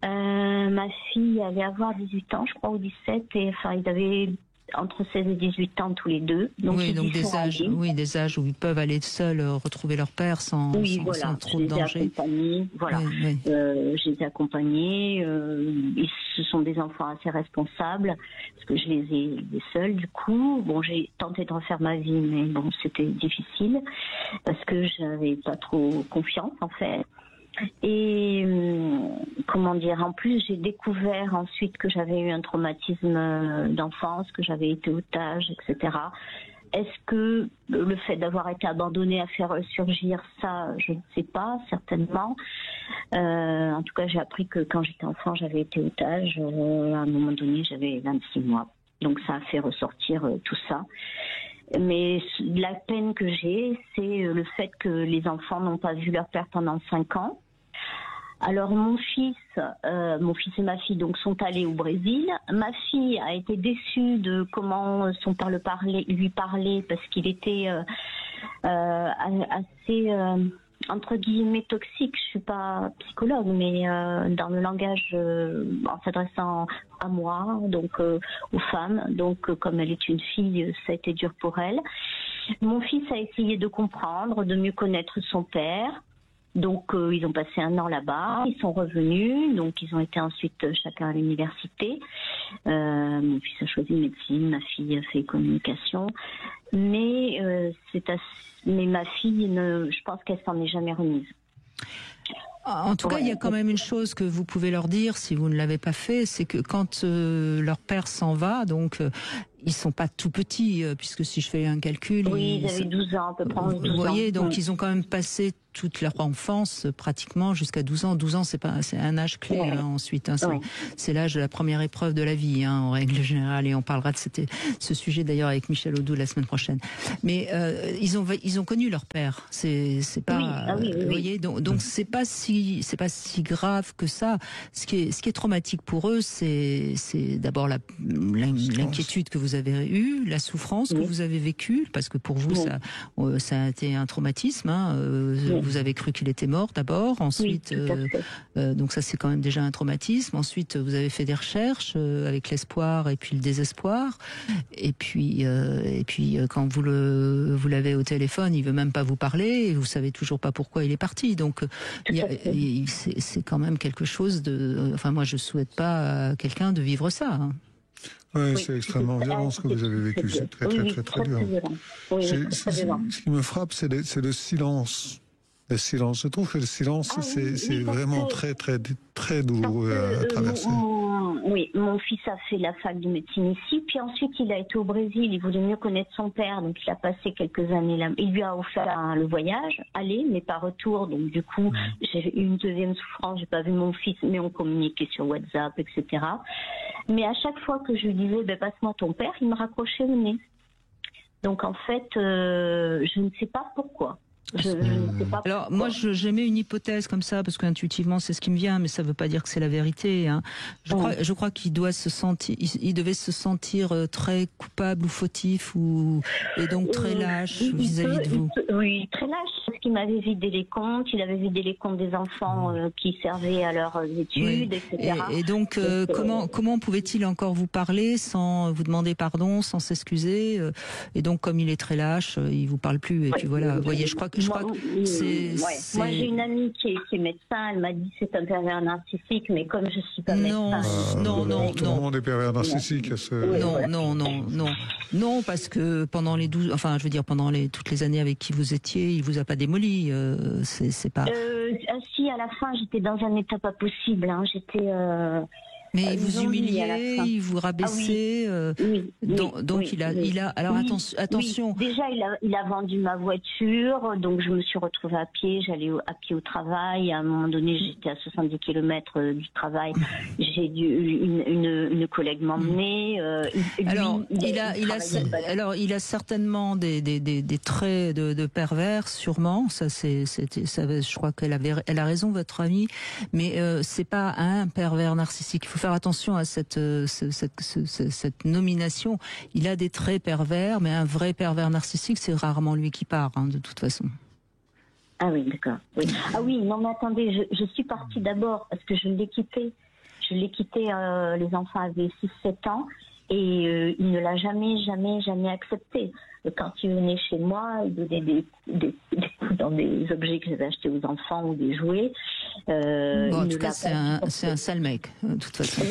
Ma fille allait avoir 18 ans, je crois, ou 17, et enfin, ils avaient entre 16 et 18 ans tous les deux. Donc, oui, donc des âges où ils peuvent aller seuls retrouver leur père sans trop de danger. Voilà. Oui. Je les ai accompagnés. Ce sont des enfants assez responsables parce que je les ai élevés seuls. Du coup, bon, j'ai tenté de refaire ma vie, mais bon, c'était difficile parce que j'avais pas trop confiance en fait. Et comment dire, en plus j'ai découvert ensuite que j'avais eu un traumatisme d'enfance, que j'avais été otage, etc. Est-ce que le fait d'avoir été abandonnée a fait ressurgir ça? Je ne sais pas, certainement. En tout cas, j'ai appris que quand j'étais enfant, j'avais été otage. À un moment donné, j'avais 26 mois. Donc ça a fait ressortir tout ça. Mais la peine que j'ai, c'est le fait que les enfants n'ont pas vu leur père pendant 5 ans. Alors mon fils et ma fille donc sont allés au Brésil. Ma fille a été déçue de comment son père lui parlait parce qu'il était assez entre guillemets toxique. Je suis pas psychologue, mais dans le langage en s'adressant à moi, donc aux femmes. Donc comme elle est une fille, ça a été dur pour elle. Mon fils a essayé de comprendre, de mieux connaître son père. Donc ils ont passé 1 an là-bas, ils sont revenus, donc ils ont été ensuite chacun à l'université. Mon fils a choisi médecine, ma fille a fait communication, mais mais ma fille, je pense qu'elle s'en est jamais remise. En tout cas, il y a quand même une chose que vous pouvez leur dire si vous ne l'avez pas fait, c'est que quand leur père s'en va, donc ils sont pas tout petits, puisque si je fais un calcul, ils avaient 12 ans à peu près. Vous voyez, donc ils ont quand même passé toute leur enfance pratiquement jusqu'à 12 ans. 12 ans, c'est un âge clé ensuite. C'est l'âge de la première épreuve de la vie, en règle générale, et on parlera de ce sujet d'ailleurs avec Michel Audou la semaine prochaine. Mais ils ont connu leur père. C'est pas, vous voyez, donc c'est pas si grave que ça. Ce qui est traumatique pour eux, c'est d'abord l'inquiétude que vous avez eue, la souffrance que vous avez vécue, parce que pour vous ça a été un traumatisme. Vous avez cru qu'il était mort d'abord, ensuite, donc ça c'est quand même déjà un traumatisme. Ensuite, vous avez fait des recherches avec l'espoir et puis le désespoir. Et puis quand vous l'avez au téléphone, il veut même pas vous parler et vous savez toujours pas pourquoi il est parti. Donc c'est quand même quelque chose de. Enfin, moi je souhaite pas à quelqu'un de vivre ça. Oui, c'est extrêmement violent ce que vous avez vécu. C'est très dur. Ce qui me frappe, c'est le silence. Le silence. Je trouve que le silence, c'est vraiment très douloureux à traverser. Oui, mon fils a fait la fac de médecine ici, puis ensuite il a été au Brésil, il voulait mieux connaître son père, donc il a passé quelques années là. Il lui a offert le voyage, aller, mais pas retour, donc du coup j'ai eu une deuxième souffrance, j'ai pas vu mon fils, mais on communiquait sur WhatsApp, etc. Mais à chaque fois que je lui disais, passe-moi ton père, il me raccrochait le nez. Donc en fait, je ne sais pas pourquoi. Je ne sais pas. Alors moi j'émets une hypothèse comme ça parce qu'intuitivement c'est ce qui me vient, mais ça ne veut pas dire que c'est la vérité. Je crois qu'il devait se sentir très coupable ou fautif et donc très lâche vis-à-vis de vous. Oui, très lâche parce qu'il m'avait vidé les comptes, il avait vidé les comptes des enfants qui servaient à leurs études, etc. Et donc comment pouvait-il encore vous parler sans vous demander pardon, sans s'excuser et donc comme il est très lâche, il vous parle plus et puis voilà. Vous voyez, je crois que c'est. Moi, j'ai une amie qui est médecin. Elle m'a dit que c'est un pervers narcissique, mais comme je suis pas médecin. Non. Tout le monde est pervers narcissique. Non, parce que pendant les toutes les années avec qui vous étiez, il vous a pas démoli. C'est pas. Si, à la fin, j'étais dans un état pas possible. J'étais. Mais il vous humiliait, il vous rabaissait. Donc il a. Alors attention. Oui. Déjà, il a vendu ma voiture, donc je me suis retrouvée à pied. J'allais à pied au travail. À un moment donné, j'étais à 70 km du travail. J'ai dû une collègue m'emmener. Il a certainement des traits de pervers, sûrement. Ça je crois elle a raison, votre amie. Mais c'est pas un pervers narcissique. Il faut faire attention à cette nomination. Il a des traits pervers, mais un vrai pervers narcissique, c'est rarement lui qui part, de toute façon. Ah oui, d'accord. Oui. Ah oui, non mais attendez, je suis partie d'abord parce que je l'ai quitté. Je l'ai quitté, les enfants avaient 6-7 ans, et il ne l'a jamais accepté. Quand il venait chez moi, il donnait des coups dans des objets que j'avais achetés aux enfants ou des jouets. En tout cas, c'est un sale mec, de toute façon.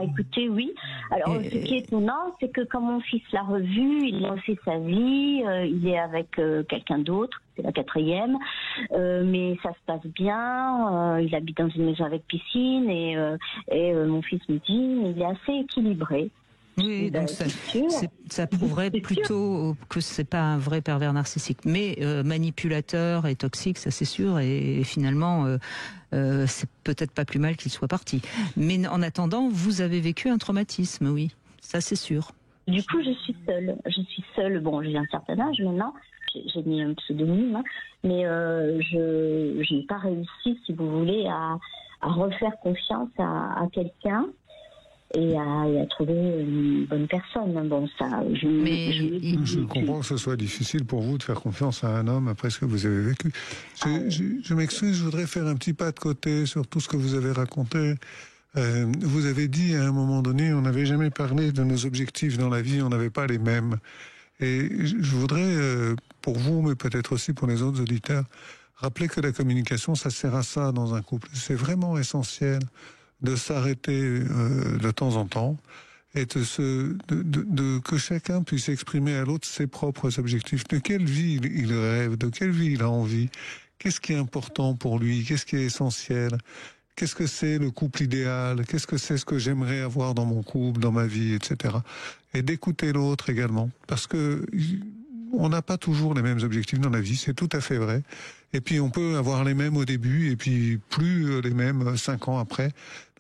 Écoutez, oui. Alors, ce qui est étonnant, c'est que quand mon fils l'a revu, il a fait sa vie, il est avec quelqu'un d'autre, c'est la 4e, mais ça se passe bien, il habite dans une maison avec piscine, et mon fils me dit, mais il est assez équilibré. Oui, donc ça prouverait plutôt que c'est pas un vrai pervers narcissique, mais manipulateur et toxique, ça c'est sûr, et finalement c'est peut-être pas plus mal qu'il soit parti. Mais en attendant, vous avez vécu un traumatisme, oui, ça c'est sûr. Du coup, je suis seule. Bon, j'ai un certain âge maintenant. J'ai mis un pseudonyme, hein, mais je n'ai pas réussi, si vous voulez, à refaire confiance à quelqu'un. Et à trouver une bonne personne. Bon, ça, je comprends que ce soit difficile pour vous de faire confiance à un homme après ce que vous avez vécu. Je m'excuse, je voudrais faire un petit pas de côté sur tout ce que vous avez raconté. Vous avez dit à un moment donné, on n'avait jamais parlé de nos objectifs dans la vie, on n'avait pas les mêmes. Et je voudrais, pour vous, mais peut-être aussi pour les autres auditeurs, rappeler que la communication, ça sert à ça dans un couple. C'est vraiment essentiel de s'arrêter de temps en temps et que chacun puisse exprimer à l'autre ses propres objectifs. De quelle vie il rêve, de quelle vie il a envie, qu'est-ce qui est important pour lui, qu'est-ce qui est essentiel, qu'est-ce que c'est le couple idéal, qu'est-ce que c'est ce que j'aimerais avoir dans mon couple, dans ma vie, etc. Et d'écouter l'autre également, parce que on n'a pas toujours les mêmes objectifs dans la vie, c'est tout à fait vrai. Et puis on peut avoir les mêmes au début et puis plus les mêmes 5 ans après.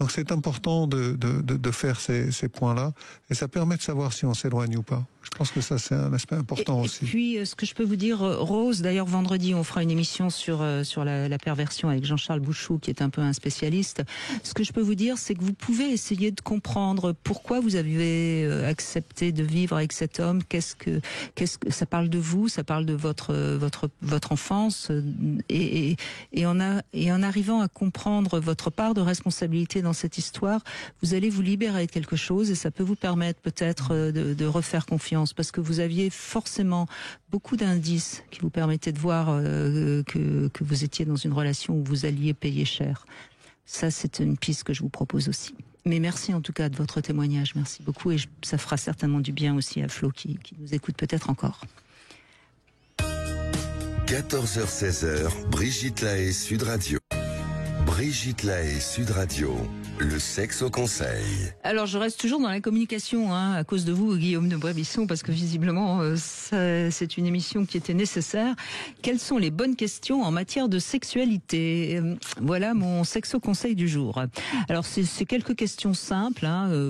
Donc c'est important de faire ces points-là et ça permet de savoir si on s'éloigne ou pas. Je pense que ça c'est un aspect important aussi. Et puis ce que je peux vous dire, Rose, d'ailleurs vendredi on fera une émission sur la perversion avec Jean-Charles Bouchou qui est un peu un spécialiste. Ce que je peux vous dire, c'est que vous pouvez essayer de comprendre pourquoi vous avez accepté de vivre avec cet homme. Qu'est-ce que ça parle de vous, ça parle de votre enfance. Et en arrivant à comprendre votre part de responsabilité dans cette histoire, vous allez vous libérer de quelque chose et ça peut vous permettre peut-être de refaire confiance parce que vous aviez forcément beaucoup d'indices qui vous permettaient de voir que vous étiez dans une relation où vous alliez payer cher. Ça, c'est une piste que je vous propose aussi. Mais merci en tout cas de votre témoignage, merci beaucoup et ça fera certainement du bien aussi à Flo qui nous écoute peut-être encore. 14h-16h, Brigitte Lahaie, Sud Radio. Brigitte Lahaie, Sud Radio. Le sexe au conseil. Alors je reste toujours dans la communication à cause de vous, Guillaume de Brébisson, parce que visiblement c'est une émission qui était nécessaire. Quelles sont les bonnes questions en matière de sexualité? Voilà mon sexe au conseil du jour. Alors c'est quelques questions simples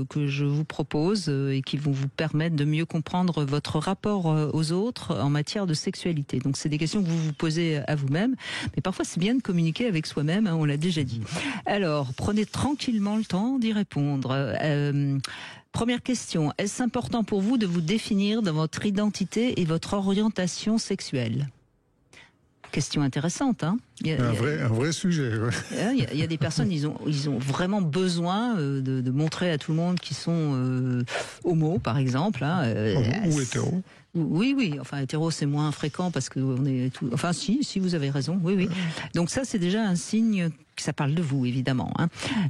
que je vous propose et qui vont vous permettre de mieux comprendre votre rapport aux autres en matière de sexualité. Donc c'est des questions que vous vous posez à vous-même, mais parfois c'est bien de communiquer avec soi-même, on l'a déjà dit. Alors prenez tranquillement le temps d'y répondre. Première question, est-ce important pour vous de vous définir dans votre identité et votre orientation sexuelle? Question intéressante, hein. Un vrai sujet. Ouais. Il y a des personnes, ils ont vraiment besoin de montrer à tout le monde qu'ils sont homo, par exemple. Ou hétéro. Oui. Enfin, hétéro, c'est moins fréquent parce que on est tout. Enfin, si, vous avez raison. Oui. Donc ça, c'est déjà un signe que ça parle de vous, évidemment.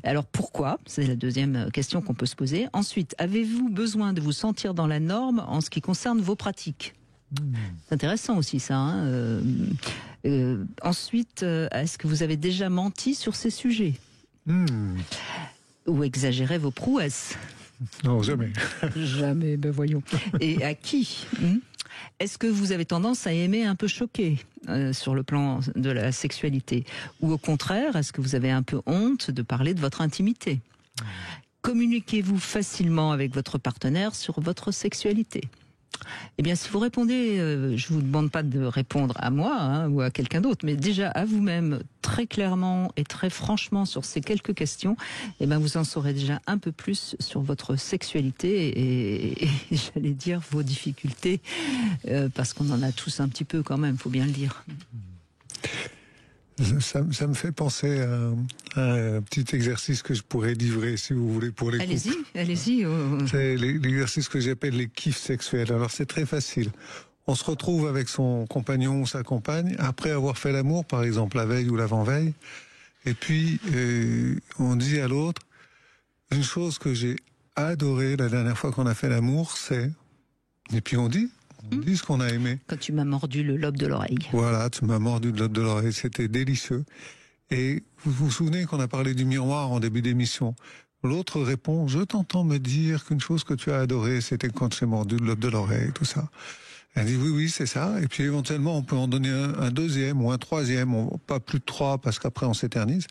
Alors pourquoi? C'est la deuxième question qu'on peut se poser. Ensuite, avez-vous besoin de vous sentir dans la norme en ce qui concerne vos pratiques? C'est intéressant aussi ça. Ensuite, est-ce que vous avez déjà menti sur ces sujets? Ou exagéré vos prouesses? Non, jamais. Jamais, ben voyons. Et à qui? Est-ce que vous avez tendance à aimer un peu choquer sur le plan de la sexualité? Ou au contraire, est-ce que vous avez un peu honte de parler de votre intimité? Communiquez-vous facilement avec votre partenaire sur votre sexualité? Eh bien, si vous répondez, je vous demande pas de répondre à moi ou à quelqu'un d'autre, mais déjà à vous-même très clairement et très franchement sur ces quelques questions, eh ben vous en saurez déjà un peu plus sur votre sexualité et j'allais dire vos difficultés, parce qu'on en a tous un petit peu quand même, faut bien le dire. Ça me fait penser à un petit exercice que je pourrais livrer, si vous voulez, pour les couples. Allez-y. C'est l'exercice que j'appelle les kiffs sexuels. Alors c'est très facile. On se retrouve avec son compagnon ou sa compagne après avoir fait l'amour, par exemple la veille ou l'avant-veille, et puis on dit à l'autre, une chose que j'ai adorée la dernière fois qu'on a fait l'amour, c'est... Et puis on dit ce qu'on a aimé. Quand tu m'as mordu le lobe de l'oreille. Voilà, tu m'as mordu le lobe de l'oreille, c'était délicieux. Et vous vous souvenez qu'on a parlé du miroir en début d'émission. L'autre répond, je t'entends me dire qu'une chose que tu as adorée, c'était quand tu m'as mordu le lobe de l'oreille, tout ça. Elle dit oui, c'est ça. Et puis éventuellement, on peut en donner un deuxième ou un troisième, pas plus de 3 parce qu'après on s'éternise.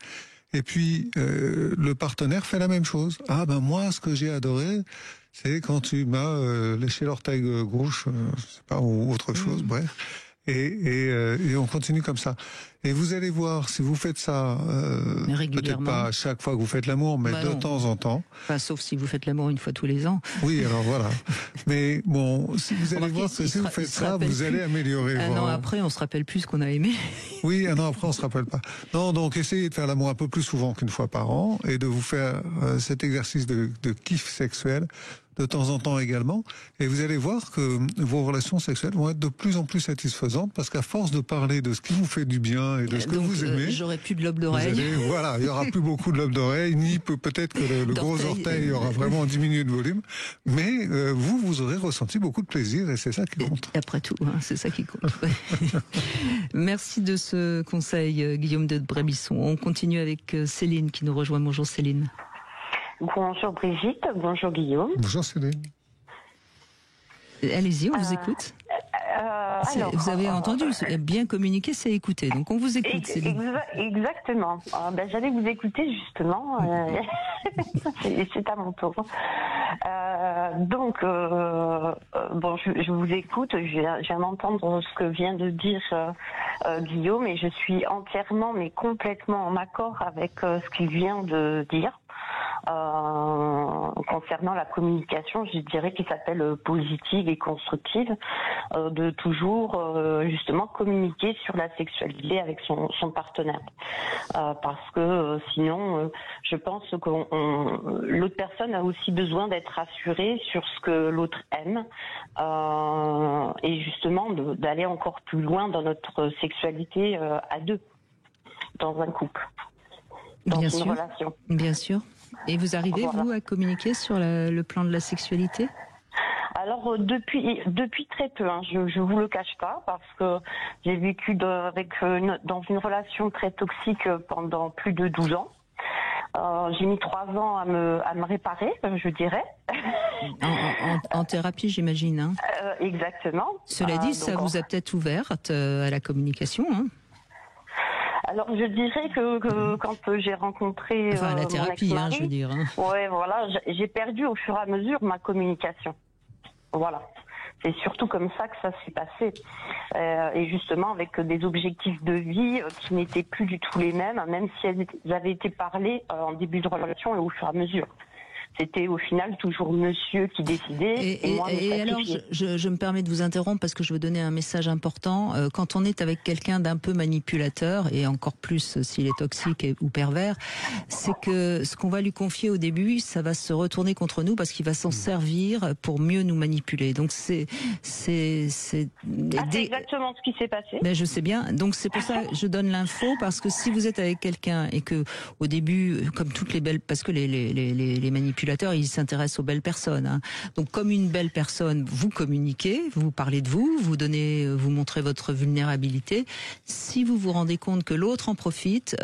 Et puis le partenaire fait la même chose. Ah ben moi, ce que j'ai adoré, c'est quand tu m'as léché l'orteil gauche, je sais pas, ou autre chose, bref. Et on continue comme ça. Et vous allez voir, si vous faites ça, peut-être pas à chaque fois que vous faites l'amour, mais de temps en temps. Enfin, sauf si vous faites l'amour une fois tous les ans. Oui, alors voilà. Mais bon, si vous allez voir que si vous faites ça, vous allez améliorer. Un an après, on se rappelle plus ce qu'on a aimé. Oui, un an après, on se rappelle pas. Non, donc essayez de faire l'amour un peu plus souvent qu'une fois par an et de vous faire cet exercice de kiff sexuel de temps en temps également, et vous allez voir que vos relations sexuelles vont être de plus en plus satisfaisantes parce qu'à force de parler de ce qui vous fait du bien et de ce que vous aimez, j'aurai plus de lobe d'oreille. Voilà, il y aura plus beaucoup de lobe d'oreille, ni peut-être que le gros orteil aura vraiment diminué de volume, mais vous aurez ressenti beaucoup de plaisir et c'est ça qui compte. Et après tout, c'est ça qui compte. Merci de ce conseil, Guillaume de Brébisson. On continue avec Céline qui nous rejoint. Bonjour Céline. Bonjour Brigitte, bonjour Guillaume. Bonjour Céline. Allez-y, on vous écoute. Vous avez entendu, bien communiquer, c'est écouter. Donc on vous écoute, Céline. Exactement. J'allais vous écouter justement. C'est à mon tour. Je vous écoute. Je viens d'entendre ce que vient de dire Guillaume et je suis entièrement, mais complètement en accord avec ce qu'il vient de dire. Concernant la communication, je dirais qu'il s'appelle positive et constructive, de toujours justement communiquer sur la sexualité avec son partenaire, parce que sinon, je pense que l'autre personne a aussi besoin d'être rassurée sur ce que l'autre aime, et justement d'aller encore plus loin dans notre sexualité à deux, dans un couple, dans une relation. Bien sûr. Et vous arrivez, vous, à communiquer sur le plan de la sexualité ? Alors depuis très peu, je vous le cache pas, parce que j'ai vécu dans une relation très toxique pendant plus de 12 ans. J'ai mis 3 ans à me réparer, je dirais. En thérapie, j'imagine. Hein. Exactement. Cela dit, ça vous a peut-être ouverte à la communication, hein. Alors je dirais que quand j'ai rencontré la thérapie, mon ex-mari, je veux dire. Ouais, voilà, j'ai perdu au fur et à mesure ma communication. Voilà. C'est surtout comme ça que ça s'est passé. Et justement avec des objectifs de vie qui n'étaient plus du tout les mêmes si elles avaient été parlées en début de relation et au fur et à mesure. C'était au final toujours monsieur qui décidait et moi me alors, je me permets de vous interrompre parce que je veux donner un message important. Quand on est avec quelqu'un d'un peu manipulateur, et encore plus s'il est toxique ou pervers, c'est que ce qu'on va lui confier au début, ça va se retourner contre nous parce qu'il va s'en servir pour mieux nous manipuler. Donc c'est exactement ce qui s'est passé. Ben, je sais bien. Donc c'est pour ça que je donne l'info, parce que si vous êtes avec quelqu'un et que au début, comme toutes les belles, parce que les manipulateurs, ils s'intéressent aux belles personnes. Hein. Donc, comme une belle personne, vous communiquez, vous parlez de vous, vous montrez votre vulnérabilité. Si vous vous rendez compte que l'autre en profite,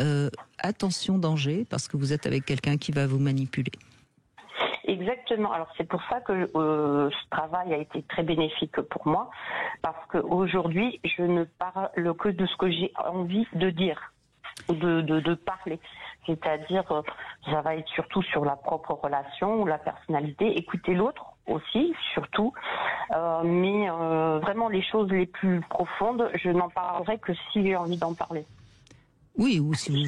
attention, danger, parce que vous êtes avec quelqu'un qui va vous manipuler. Exactement. Alors c'est pour ça que ce travail a été très bénéfique pour moi, parce qu'aujourd'hui, je ne parle que de ce que j'ai envie de dire, de parler. C'est-à-dire, ça va être surtout sur la propre relation ou la personnalité, écouter l'autre aussi, surtout, mais vraiment les choses les plus profondes, je n'en parlerai que si j'ai envie d'en parler. Oui, ou si vous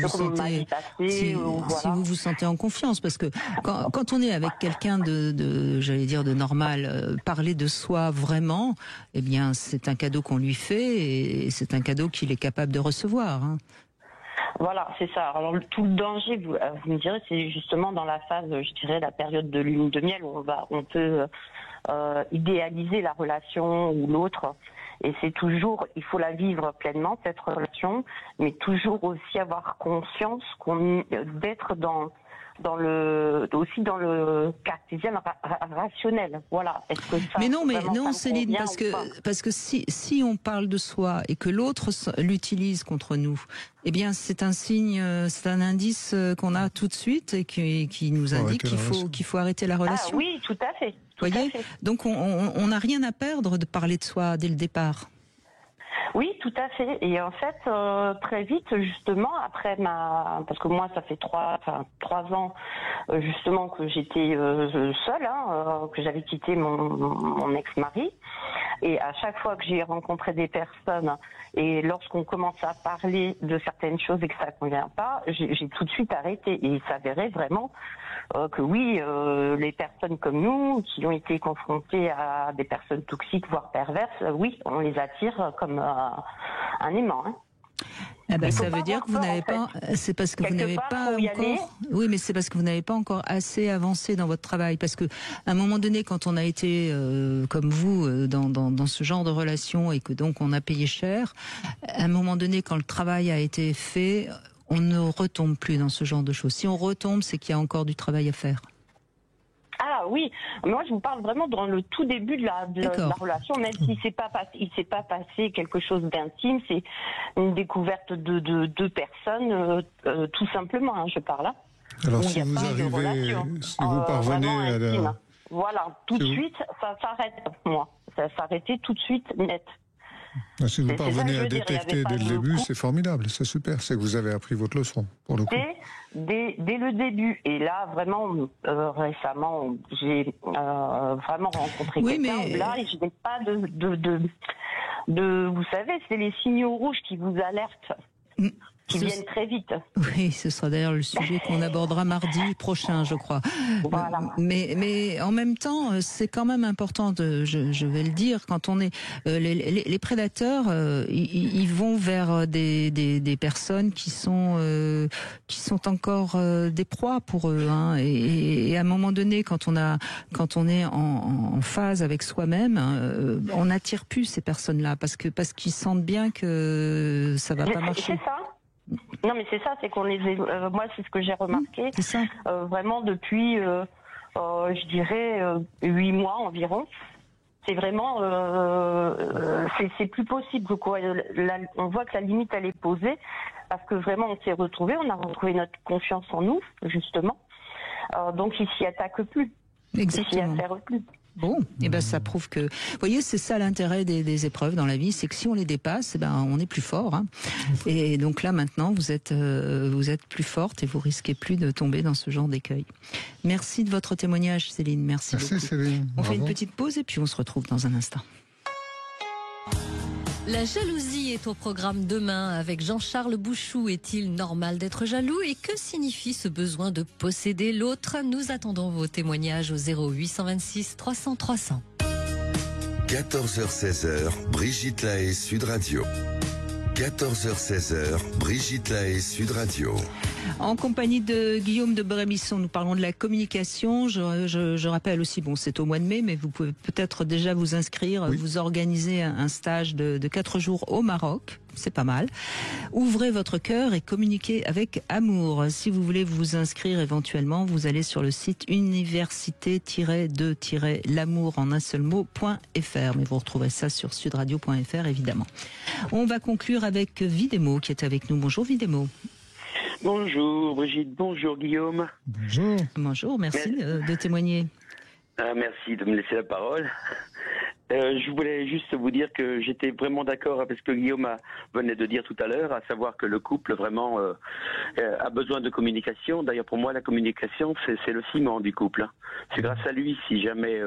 vous sentez en confiance, parce que quand on est avec quelqu'un j'allais dire de normal, parler de soi vraiment, eh bien c'est un cadeau qu'on lui fait et c'est un cadeau qu'il est capable de recevoir. Hein. Voilà, c'est ça. Alors tout le danger, vous me direz, c'est justement dans la phase, je dirais, la période de lune de miel où on peut idéaliser la relation ou l'autre. Et c'est toujours, il faut la vivre pleinement, cette relation, mais toujours aussi avoir conscience d'être dans le cartésien rationnel. Voilà. Est-ce que ça, mais non, Céline, parce que si on parle de soi et que l'autre l'utilise contre nous, eh bien c'est un signe, c'est un indice qu'on a tout de suite et qui nous indique qu'il faut arrêter la relation. Ah oui, tout à fait. Voyez, donc on n'a rien à perdre de parler de soi dès le départ. Oui, tout à fait. Et en fait, très vite, justement, après parce que moi, ça fait 3 ans, justement, que j'étais seule, que j'avais quitté mon ex-mari. Et à chaque fois que j'ai rencontré des personnes, et lorsqu'on commence à parler de certaines choses et que ça ne convient pas, j'ai tout de suite arrêté. Et il s'avérait vraiment que oui, les personnes comme nous, qui ont été confrontées à des personnes toxiques, voire perverses, oui, on les attire comme un aimant. Hein. Ah ben, ça veut dire que vous n'avez pas. C'est parce que vous n'avez pas encore. Oui, mais c'est parce que vous n'avez pas encore assez avancé dans votre travail. Parce que à un moment donné, quand on a été comme vous dans ce genre de relation et que donc on a payé cher, à un moment donné, quand le travail a été fait, on ne retombe plus dans ce genre de choses. Si on retombe, c'est qu'il y a encore du travail à faire. Ah oui, moi je vous parle vraiment dans le tout début de la relation, même s'il s'est pas passé quelque chose d'intime, c'est une découverte de deux personnes, tout simplement, hein, je parle là. Alors si vous arrivez, si vous parvenez à la... Voilà, tout de suite, ça s'arrête, moi. Ça s'arrêtait tout de suite, net. Si vous parvenez à détecter dès le début, c'est formidable, c'est super, c'est que vous avez appris votre leçon, pour le coup. Dès le début, et là, vraiment, récemment, j'ai vraiment rencontré quelqu'un, là, et je n'ai pas vous savez, c'est les signaux rouges qui vous alertent. Qui viennent très vite. Oui, ce sera d'ailleurs le sujet qu'on abordera mardi prochain, je crois. Voilà. Mais en même temps, c'est quand même important, je vais le dire, quand on est les prédateurs, ils vont vers des personnes qui sont encore des proies pour eux. Hein, et à un moment donné, quand on est en phase avec soi-même, on n'attire plus ces personnes-là parce qu'ils sentent bien que ça va pas marcher. C'est ça. Non, mais c'est ça, c'est qu'on moi, c'est ce que j'ai remarqué. C'est ça. Vraiment depuis, je dirais, 8 mois environ. C'est vraiment, c'est plus possible, quoi. On voit que la limite, elle est posée, parce que vraiment, on s'est retrouvés, on a retrouvé notre confiance en nous, justement. Donc, il s'y attaque plus. Exactement. Il s'y affaire plus. Bon, et ben ça prouve que, vous voyez, c'est ça l'intérêt des épreuves dans la vie, c'est que si on les dépasse, eh ben on est plus fort. Hein. Et donc là maintenant, vous êtes plus forte et vous risquez plus de tomber dans ce genre d'écueil. Merci de votre témoignage, Céline. Merci beaucoup. Céline. On fait une petite pause et puis on se retrouve dans un instant. La jalousie est au programme demain avec Jean-Charles Bouchou. Est-il normal d'être jaloux et que signifie ce besoin de posséder l'autre? Nous attendons vos témoignages au 0826 300 300. 14h-16h, Brigitte Lahaie, Sud Radio. 14h-16h, Brigitte Lahaie, Sud Radio. En compagnie de Guillaume de Brébisson, nous parlons de la communication. Je rappelle aussi, bon, c'est au mois de mai, mais vous pouvez peut-être déjà vous inscrire, vous organiser un stage de 4 jours au Maroc. C'est pas mal. Ouvrez votre cœur et communiquez avec amour. Si vous voulez vous inscrire éventuellement, vous allez sur le site université-de-l'amour en un seul mot.fr. Mais vous retrouverez ça sur sudradio.fr évidemment. On va conclure avec Vidémo qui est avec nous. Bonjour Vidémo. Bonjour Brigitte, bonjour Guillaume. Bonjour. Bonjour, merci de témoigner. Merci de me laisser la parole. Je voulais juste vous dire que j'étais vraiment d'accord avec ce que Guillaume venait de dire tout à l'heure, à savoir que le couple vraiment a besoin de communication. D'ailleurs, pour moi, la communication, c'est le ciment du couple. Hein. C'est grâce à lui, si jamais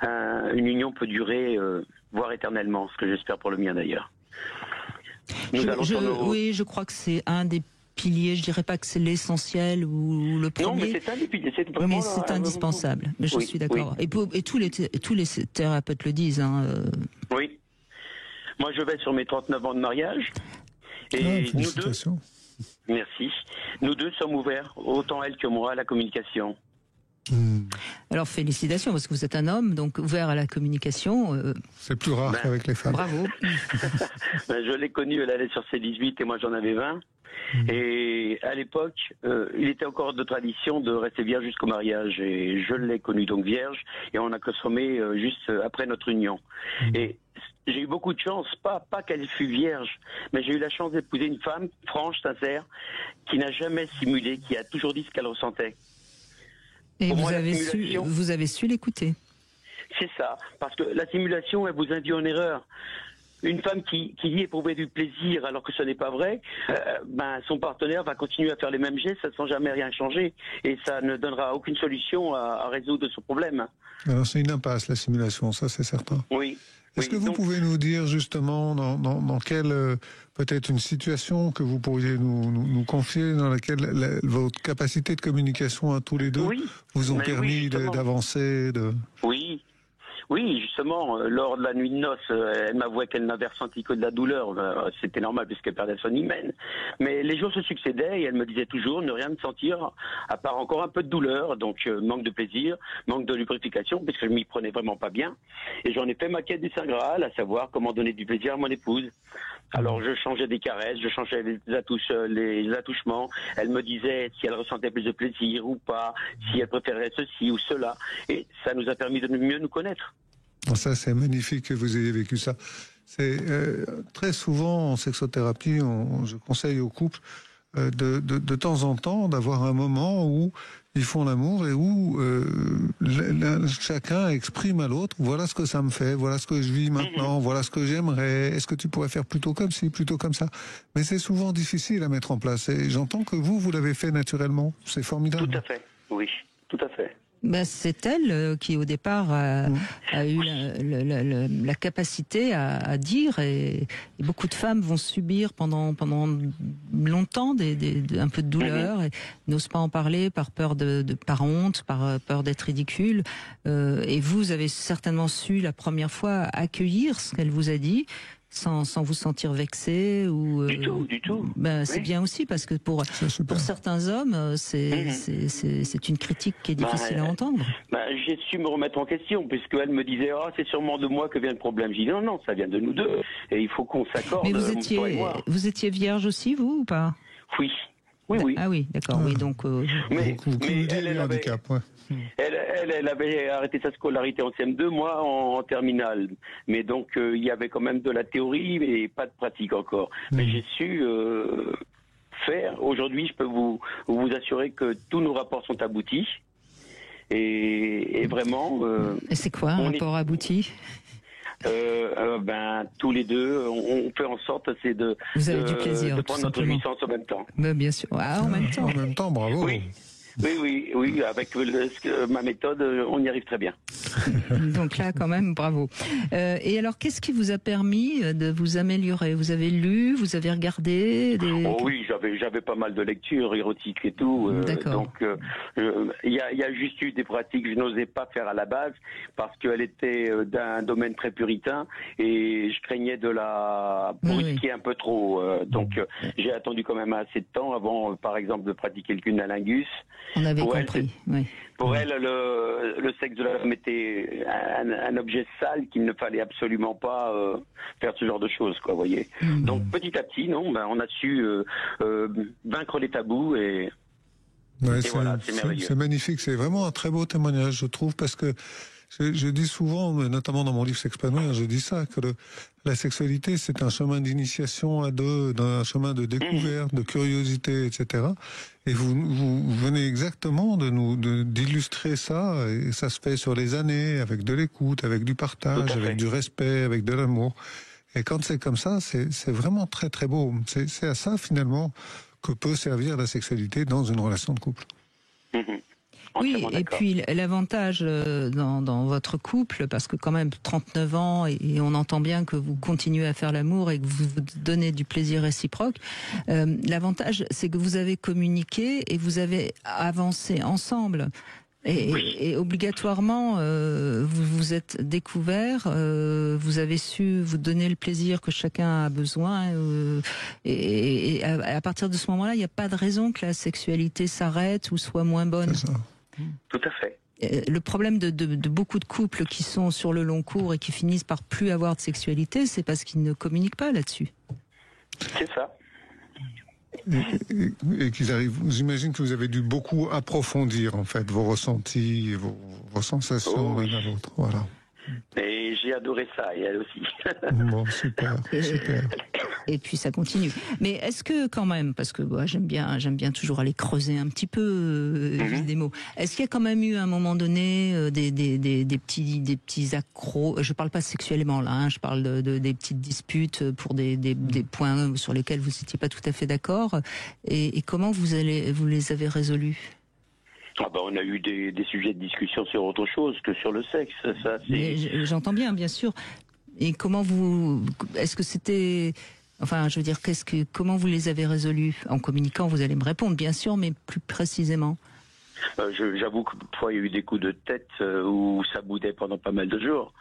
une union peut durer, voire éternellement, ce que j'espère pour le mien d'ailleurs. Oui, je crois que c'est un des piliers, je dirais pas que c'est l'essentiel ou le premier. Non, mais c'est un des piliers, c'est vraiment. Mais c'est indispensable. Mais je suis d'accord. Oui. Et tous les thérapeutes le disent. Hein. Oui. Moi, je vais sur mes 39 ans de mariage. Et nous deux. Merci. Nous deux sommes ouverts, autant elle que moi, à la communication. Alors félicitations, parce que vous êtes un homme, donc ouvert à la communication. C'est plus rare qu'avec les femmes. Bravo. Je l'ai connue, elle allait sur ses 18 et moi j'en avais 20. Et à l'époque, il était encore de tradition de rester vierge jusqu'au mariage. Et je l'ai connue donc vierge, et on a consommé juste après notre union. Et j'ai eu beaucoup de chance, pas qu'elle fût vierge, mais j'ai eu la chance d'épouser une femme franche, sincère, qui n'a jamais simulé, qui a toujours dit ce qu'elle ressentait. Et vous avez su l'écouter. C'est ça, parce que la simulation, elle vous induit en erreur. Une femme qui dit éprouver du plaisir alors que ce n'est pas vrai, son partenaire va continuer à faire les mêmes gestes sans jamais rien changer. Et ça ne donnera aucune solution à résoudre ce problème. Alors c'est une impasse, la simulation, ça c'est certain. Oui. Est-ce que vous pouvez nous dire justement dans quelle, peut-être une situation que vous pourriez nous confier, dans laquelle votre capacité de communication à tous les deux vous ont permis d'avancer Oui, justement, lors de la nuit de noces, elle m'avouait qu'elle n'avait ressenti que de la douleur. C'était normal puisqu'elle perdait son hymen. Mais les jours se succédaient et elle me disait toujours ne rien me sentir, à part encore un peu de douleur. Donc manque de plaisir, manque de lubrification, puisque je m'y prenais vraiment pas bien. Et j'en ai fait ma quête du Saint Graal, à savoir comment donner du plaisir à mon épouse. Alors je changeais des caresses, je changeais les attouchements. Elle me disait si elle ressentait plus de plaisir ou pas, si elle préférait ceci ou cela. Et ça nous a permis de mieux nous connaître. Ça, c'est magnifique que vous ayez vécu ça. C'est très souvent en sexothérapie, je conseille aux couples de temps en temps d'avoir un moment où ils font l'amour et où chacun exprime à l'autre voilà ce que ça me fait, voilà ce que je vis maintenant, voilà ce que j'aimerais, est-ce que tu pourrais faire plutôt comme ci, plutôt comme ça. Mais c'est souvent difficile à mettre en place et j'entends que vous l'avez fait naturellement, c'est formidable. Tout à fait, oui, tout à fait. C'est elle qui au départ a eu la capacité à dire et beaucoup de femmes vont subir pendant longtemps un peu de douleur et n'osent pas en parler par peur par honte, par peur d'être ridicule. Et vous avez certainement su la première fois accueillir ce qu'elle vous a dit. Sans vous sentir vexé ou du tout. C'est bien aussi parce que pour certains hommes c'est une critique qui est difficile à entendre. J'ai su me remettre en question puisque elle me disait c'est sûrement de moi que vient le problème. J'ai dit non ça vient de nous deux et il faut qu'on s'accorde. Mais vous étiez vierge aussi vous ou pas? Oui. Ah oui, d'accord. Oui, donc. Mais elle handicap, elle avait arrêté sa scolarité en CM2, moi en terminale. Mais donc il y avait quand même de la théorie, mais pas de pratique encore. Mais j'ai su faire. Aujourd'hui, je peux vous assurer que tous nos rapports sont aboutis. Et vraiment. Et c'est quoi un rapport abouti? Tous les deux, on fait en sorte de prendre notre licence en même temps. Bien sûr. En même temps. En même temps, bravo. Oui, avec ma méthode, on y arrive très bien. Donc là, quand même, bravo. Et alors, qu'est-ce qui vous a permis de vous améliorer? Vous avez lu, vous avez regardé Oui, j'avais pas mal de lectures érotiques et tout. Donc, il y a juste eu des pratiques que je n'osais pas faire à la base parce qu'elle était d'un domaine très puritain et je craignais de la brusquer un peu trop. Donc, j'ai attendu quand même assez de temps avant, par exemple, de pratiquer le cunnilingus. On avait compris, oui. Pour elle, le sexe de la femme était un objet sale qu'il ne fallait absolument pas faire ce genre de choses, quoi, voyez. Donc petit à petit, on a su vaincre les tabous et voilà, c'est merveilleux. C'est magnifique, c'est vraiment un très beau témoignage, je trouve, parce que je dis souvent, notamment dans mon livre S'expanouir, je dis ça, que la sexualité, c'est un chemin d'initiation à deux, un chemin de découverte, de curiosité, etc. Et vous venez exactement d'illustrer ça, et ça se fait sur les années, avec de l'écoute, avec du partage, avec du respect, avec de l'amour. Et quand c'est comme ça, c'est vraiment très très beau. C'est à ça, finalement, que peut servir la sexualité dans une relation de couple. Oui, et puis l'avantage dans votre couple, parce que quand même 39 ans et on entend bien que vous continuez à faire l'amour et que vous vous donnez du plaisir réciproque, l'avantage c'est que vous avez communiqué et vous avez avancé ensemble. Et obligatoirement, vous vous êtes découvert, vous avez su vous donner le plaisir que chacun a besoin, et à partir de ce moment-là, il n'y a pas de raison que la sexualité s'arrête ou soit moins bonne. C'est ça. Tout à fait. Le problème de beaucoup de couples qui sont sur le long cours et qui finissent par plus avoir de sexualité, c'est parce qu'ils ne communiquent pas là-dessus. C'est ça. Et qu'ils arrivent. J'imagine que vous avez dû beaucoup approfondir en fait vos ressentis, vos sensations l'un à l'autre. Voilà. Et j'ai adoré ça, et elle aussi. Bon, super. Et puis ça continue. Mais est-ce que quand même, parce que j'aime bien toujours aller creuser un petit peu des mots. Est-ce qu'il y a quand même eu à un moment donné des petits accros? Je parle pas sexuellement là, hein, je parle des petites disputes pour des points sur lesquels vous n'étiez pas tout à fait d'accord. Et comment vous les avez résolus? On a eu des sujets de discussion sur autre chose que sur le sexe. Ça, j'entends bien sûr. Et comment est-ce que c'était, enfin, je veux dire, comment vous les avez résolus? En communiquant, vous allez me répondre, bien sûr, mais plus précisément. J'avoue que parfois il y a eu des coups de tête où ça boudait pendant pas mal de jours,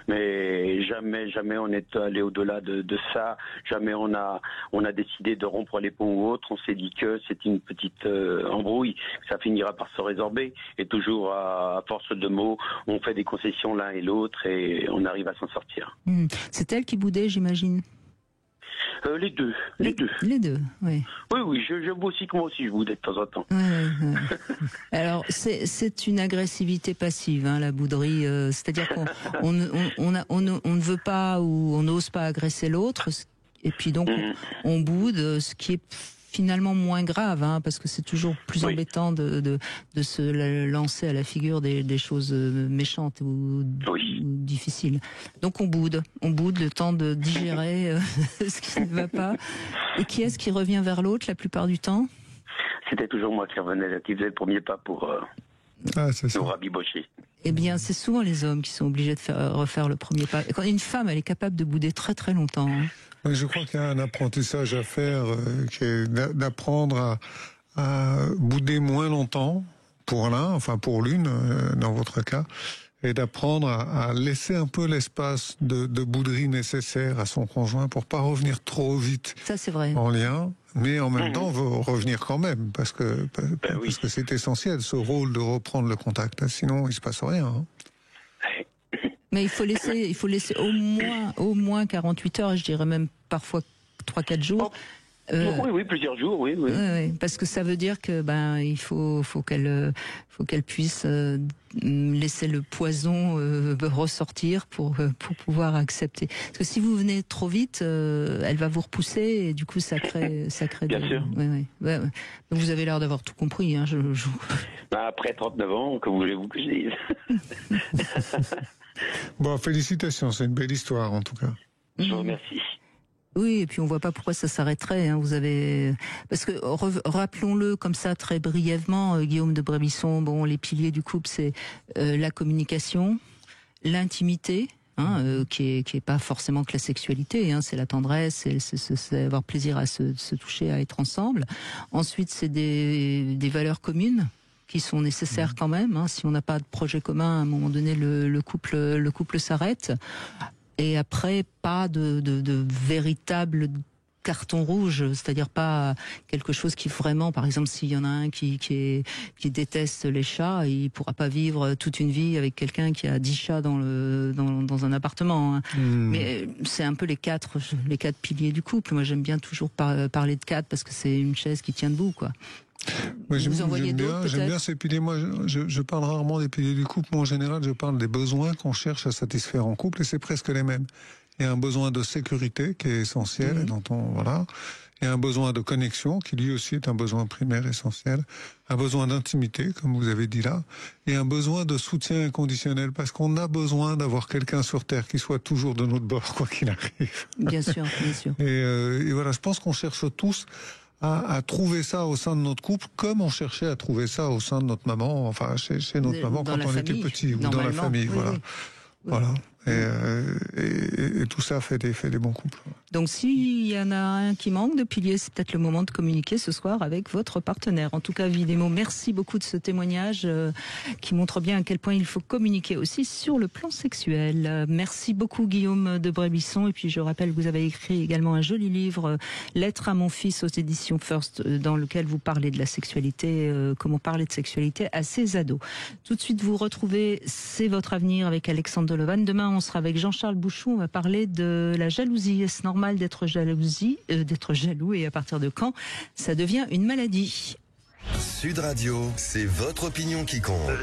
mais jamais on est allé au-delà de ça. Jamais on a décidé de rompre les ponts ou autre. On s'est dit que c'est une petite embrouille, ça finira par se résorber, et toujours à force de mots, on fait des concessions l'un et l'autre et on arrive à s'en sortir. C'est elle qui boudait, j'imagine. Les deux, oui. Oui, j'avoue aussi que moi aussi je boudais de temps en temps. Ouais. Alors, c'est une agressivité passive, hein, la bouderie. C'est-à-dire qu'on ne veut pas ou on n'ose pas agresser l'autre, et puis donc on boude, ce qui est finalement moins grave, hein, parce que c'est toujours plus embêtant de se lancer à la figure des choses méchantes ou difficiles. Donc on boude le temps de digérer ce qui ne va pas. Et qui est-ce qui revient vers l'autre la plupart du temps? C'était toujours moi qui faisais le premier pas pour nous rabibocher. Eh bien, c'est souvent les hommes qui sont obligés de refaire le premier pas. Et quand une femme, elle est capable de bouder très très longtemps. Hein. Je crois qu'il y a un apprentissage à faire, qui est d'apprendre à bouder moins longtemps pour l'un, enfin pour l'une, dans votre cas, et d'apprendre à laisser un peu l'espace de bouderie nécessaire à son conjoint pour pas revenir trop vite. Ça, c'est vrai. En lien, mais en même temps revenir quand même, parce que c'est essentiel, ce rôle de reprendre le contact. Sinon, il se passe rien. Hein. Mais il faut laisser au moins 48 heures, et je dirais même parfois 3-4 jours. Oui, plusieurs jours, oui. Parce que ça veut dire que il faut qu'elle puisse laisser le poison ressortir pour pouvoir accepter. Parce que si vous venez trop vite, elle va vous repousser et du coup ça crée Bien sûr. Ouais. Vous avez l'air d'avoir tout compris. Hein, Après 39 ans, que voulez-vous que je dise? Bon, félicitations, c'est une belle histoire en tout cas. Je vous remercie. Oui, et puis on voit pas pourquoi ça s'arrêterait. Hein. Parce que rappelons-le comme ça très brièvement, Guillaume de Brébisson. Bon, les piliers du couple, c'est la communication, l'intimité. Qui est pas forcément que la sexualité, hein, c'est la tendresse, c'est avoir plaisir à se toucher, à être ensemble. Ensuite, c'est des valeurs communes qui sont nécessaires quand même. Hein. Si on n'a pas de projet commun, à un moment donné, le couple s'arrête. Et après, pas de véritable carton rouge, c'est-à-dire pas quelque chose qui vraiment, par exemple, s'il y en a un qui déteste les chats, il pourra pas vivre toute une vie avec quelqu'un qui a 10 chats dans un appartement. Hein. Mais c'est un peu les quatre piliers du couple. Moi, j'aime bien toujours parler de 4 parce que c'est une chaise qui tient debout, quoi. Oui, j'aime bien ces piliers. Moi, je parle rarement des piliers du couple. Moi, en général, je parle des besoins qu'on cherche à satisfaire en couple, et c'est presque les mêmes. Il y a un besoin de sécurité qui est essentiel, et dont il y a un besoin de connexion qui lui aussi est un besoin primaire essentiel, un besoin d'intimité, comme vous avez dit là, et un besoin de soutien inconditionnel, parce qu'on a besoin d'avoir quelqu'un sur Terre qui soit toujours de notre bord, quoi qu'il arrive. Bien sûr. Et voilà, je pense qu'on cherche tous à trouver ça au sein de notre couple, comme on cherchait à trouver ça au sein de notre maman, enfin chez notre maman quand on était petit, ou dans la famille, voilà. Et tout ça fait des bons couples. Donc s'il y en a un qui manque de pilier, c'est peut-être le moment de communiquer ce soir avec votre partenaire. En tout cas, Vidémo, merci beaucoup de ce témoignage qui montre bien à quel point il faut communiquer aussi sur le plan sexuel. Merci beaucoup Guillaume de Brébisson. Et puis je rappelle que vous avez écrit également un joli livre, Lettre à mon fils aux éditions First, dans lequel vous parlez de la sexualité, comment parler de sexualité à ses ados. Tout de suite, vous retrouvez C'est votre avenir avec Alexandre Delevanne. Demain, on sera avec Jean-Charles Bouchou. On va parler de la jalousie. Est-ce normal d'être jaloux et à partir de quand ça devient une maladie? Sud Radio, c'est votre opinion qui compte.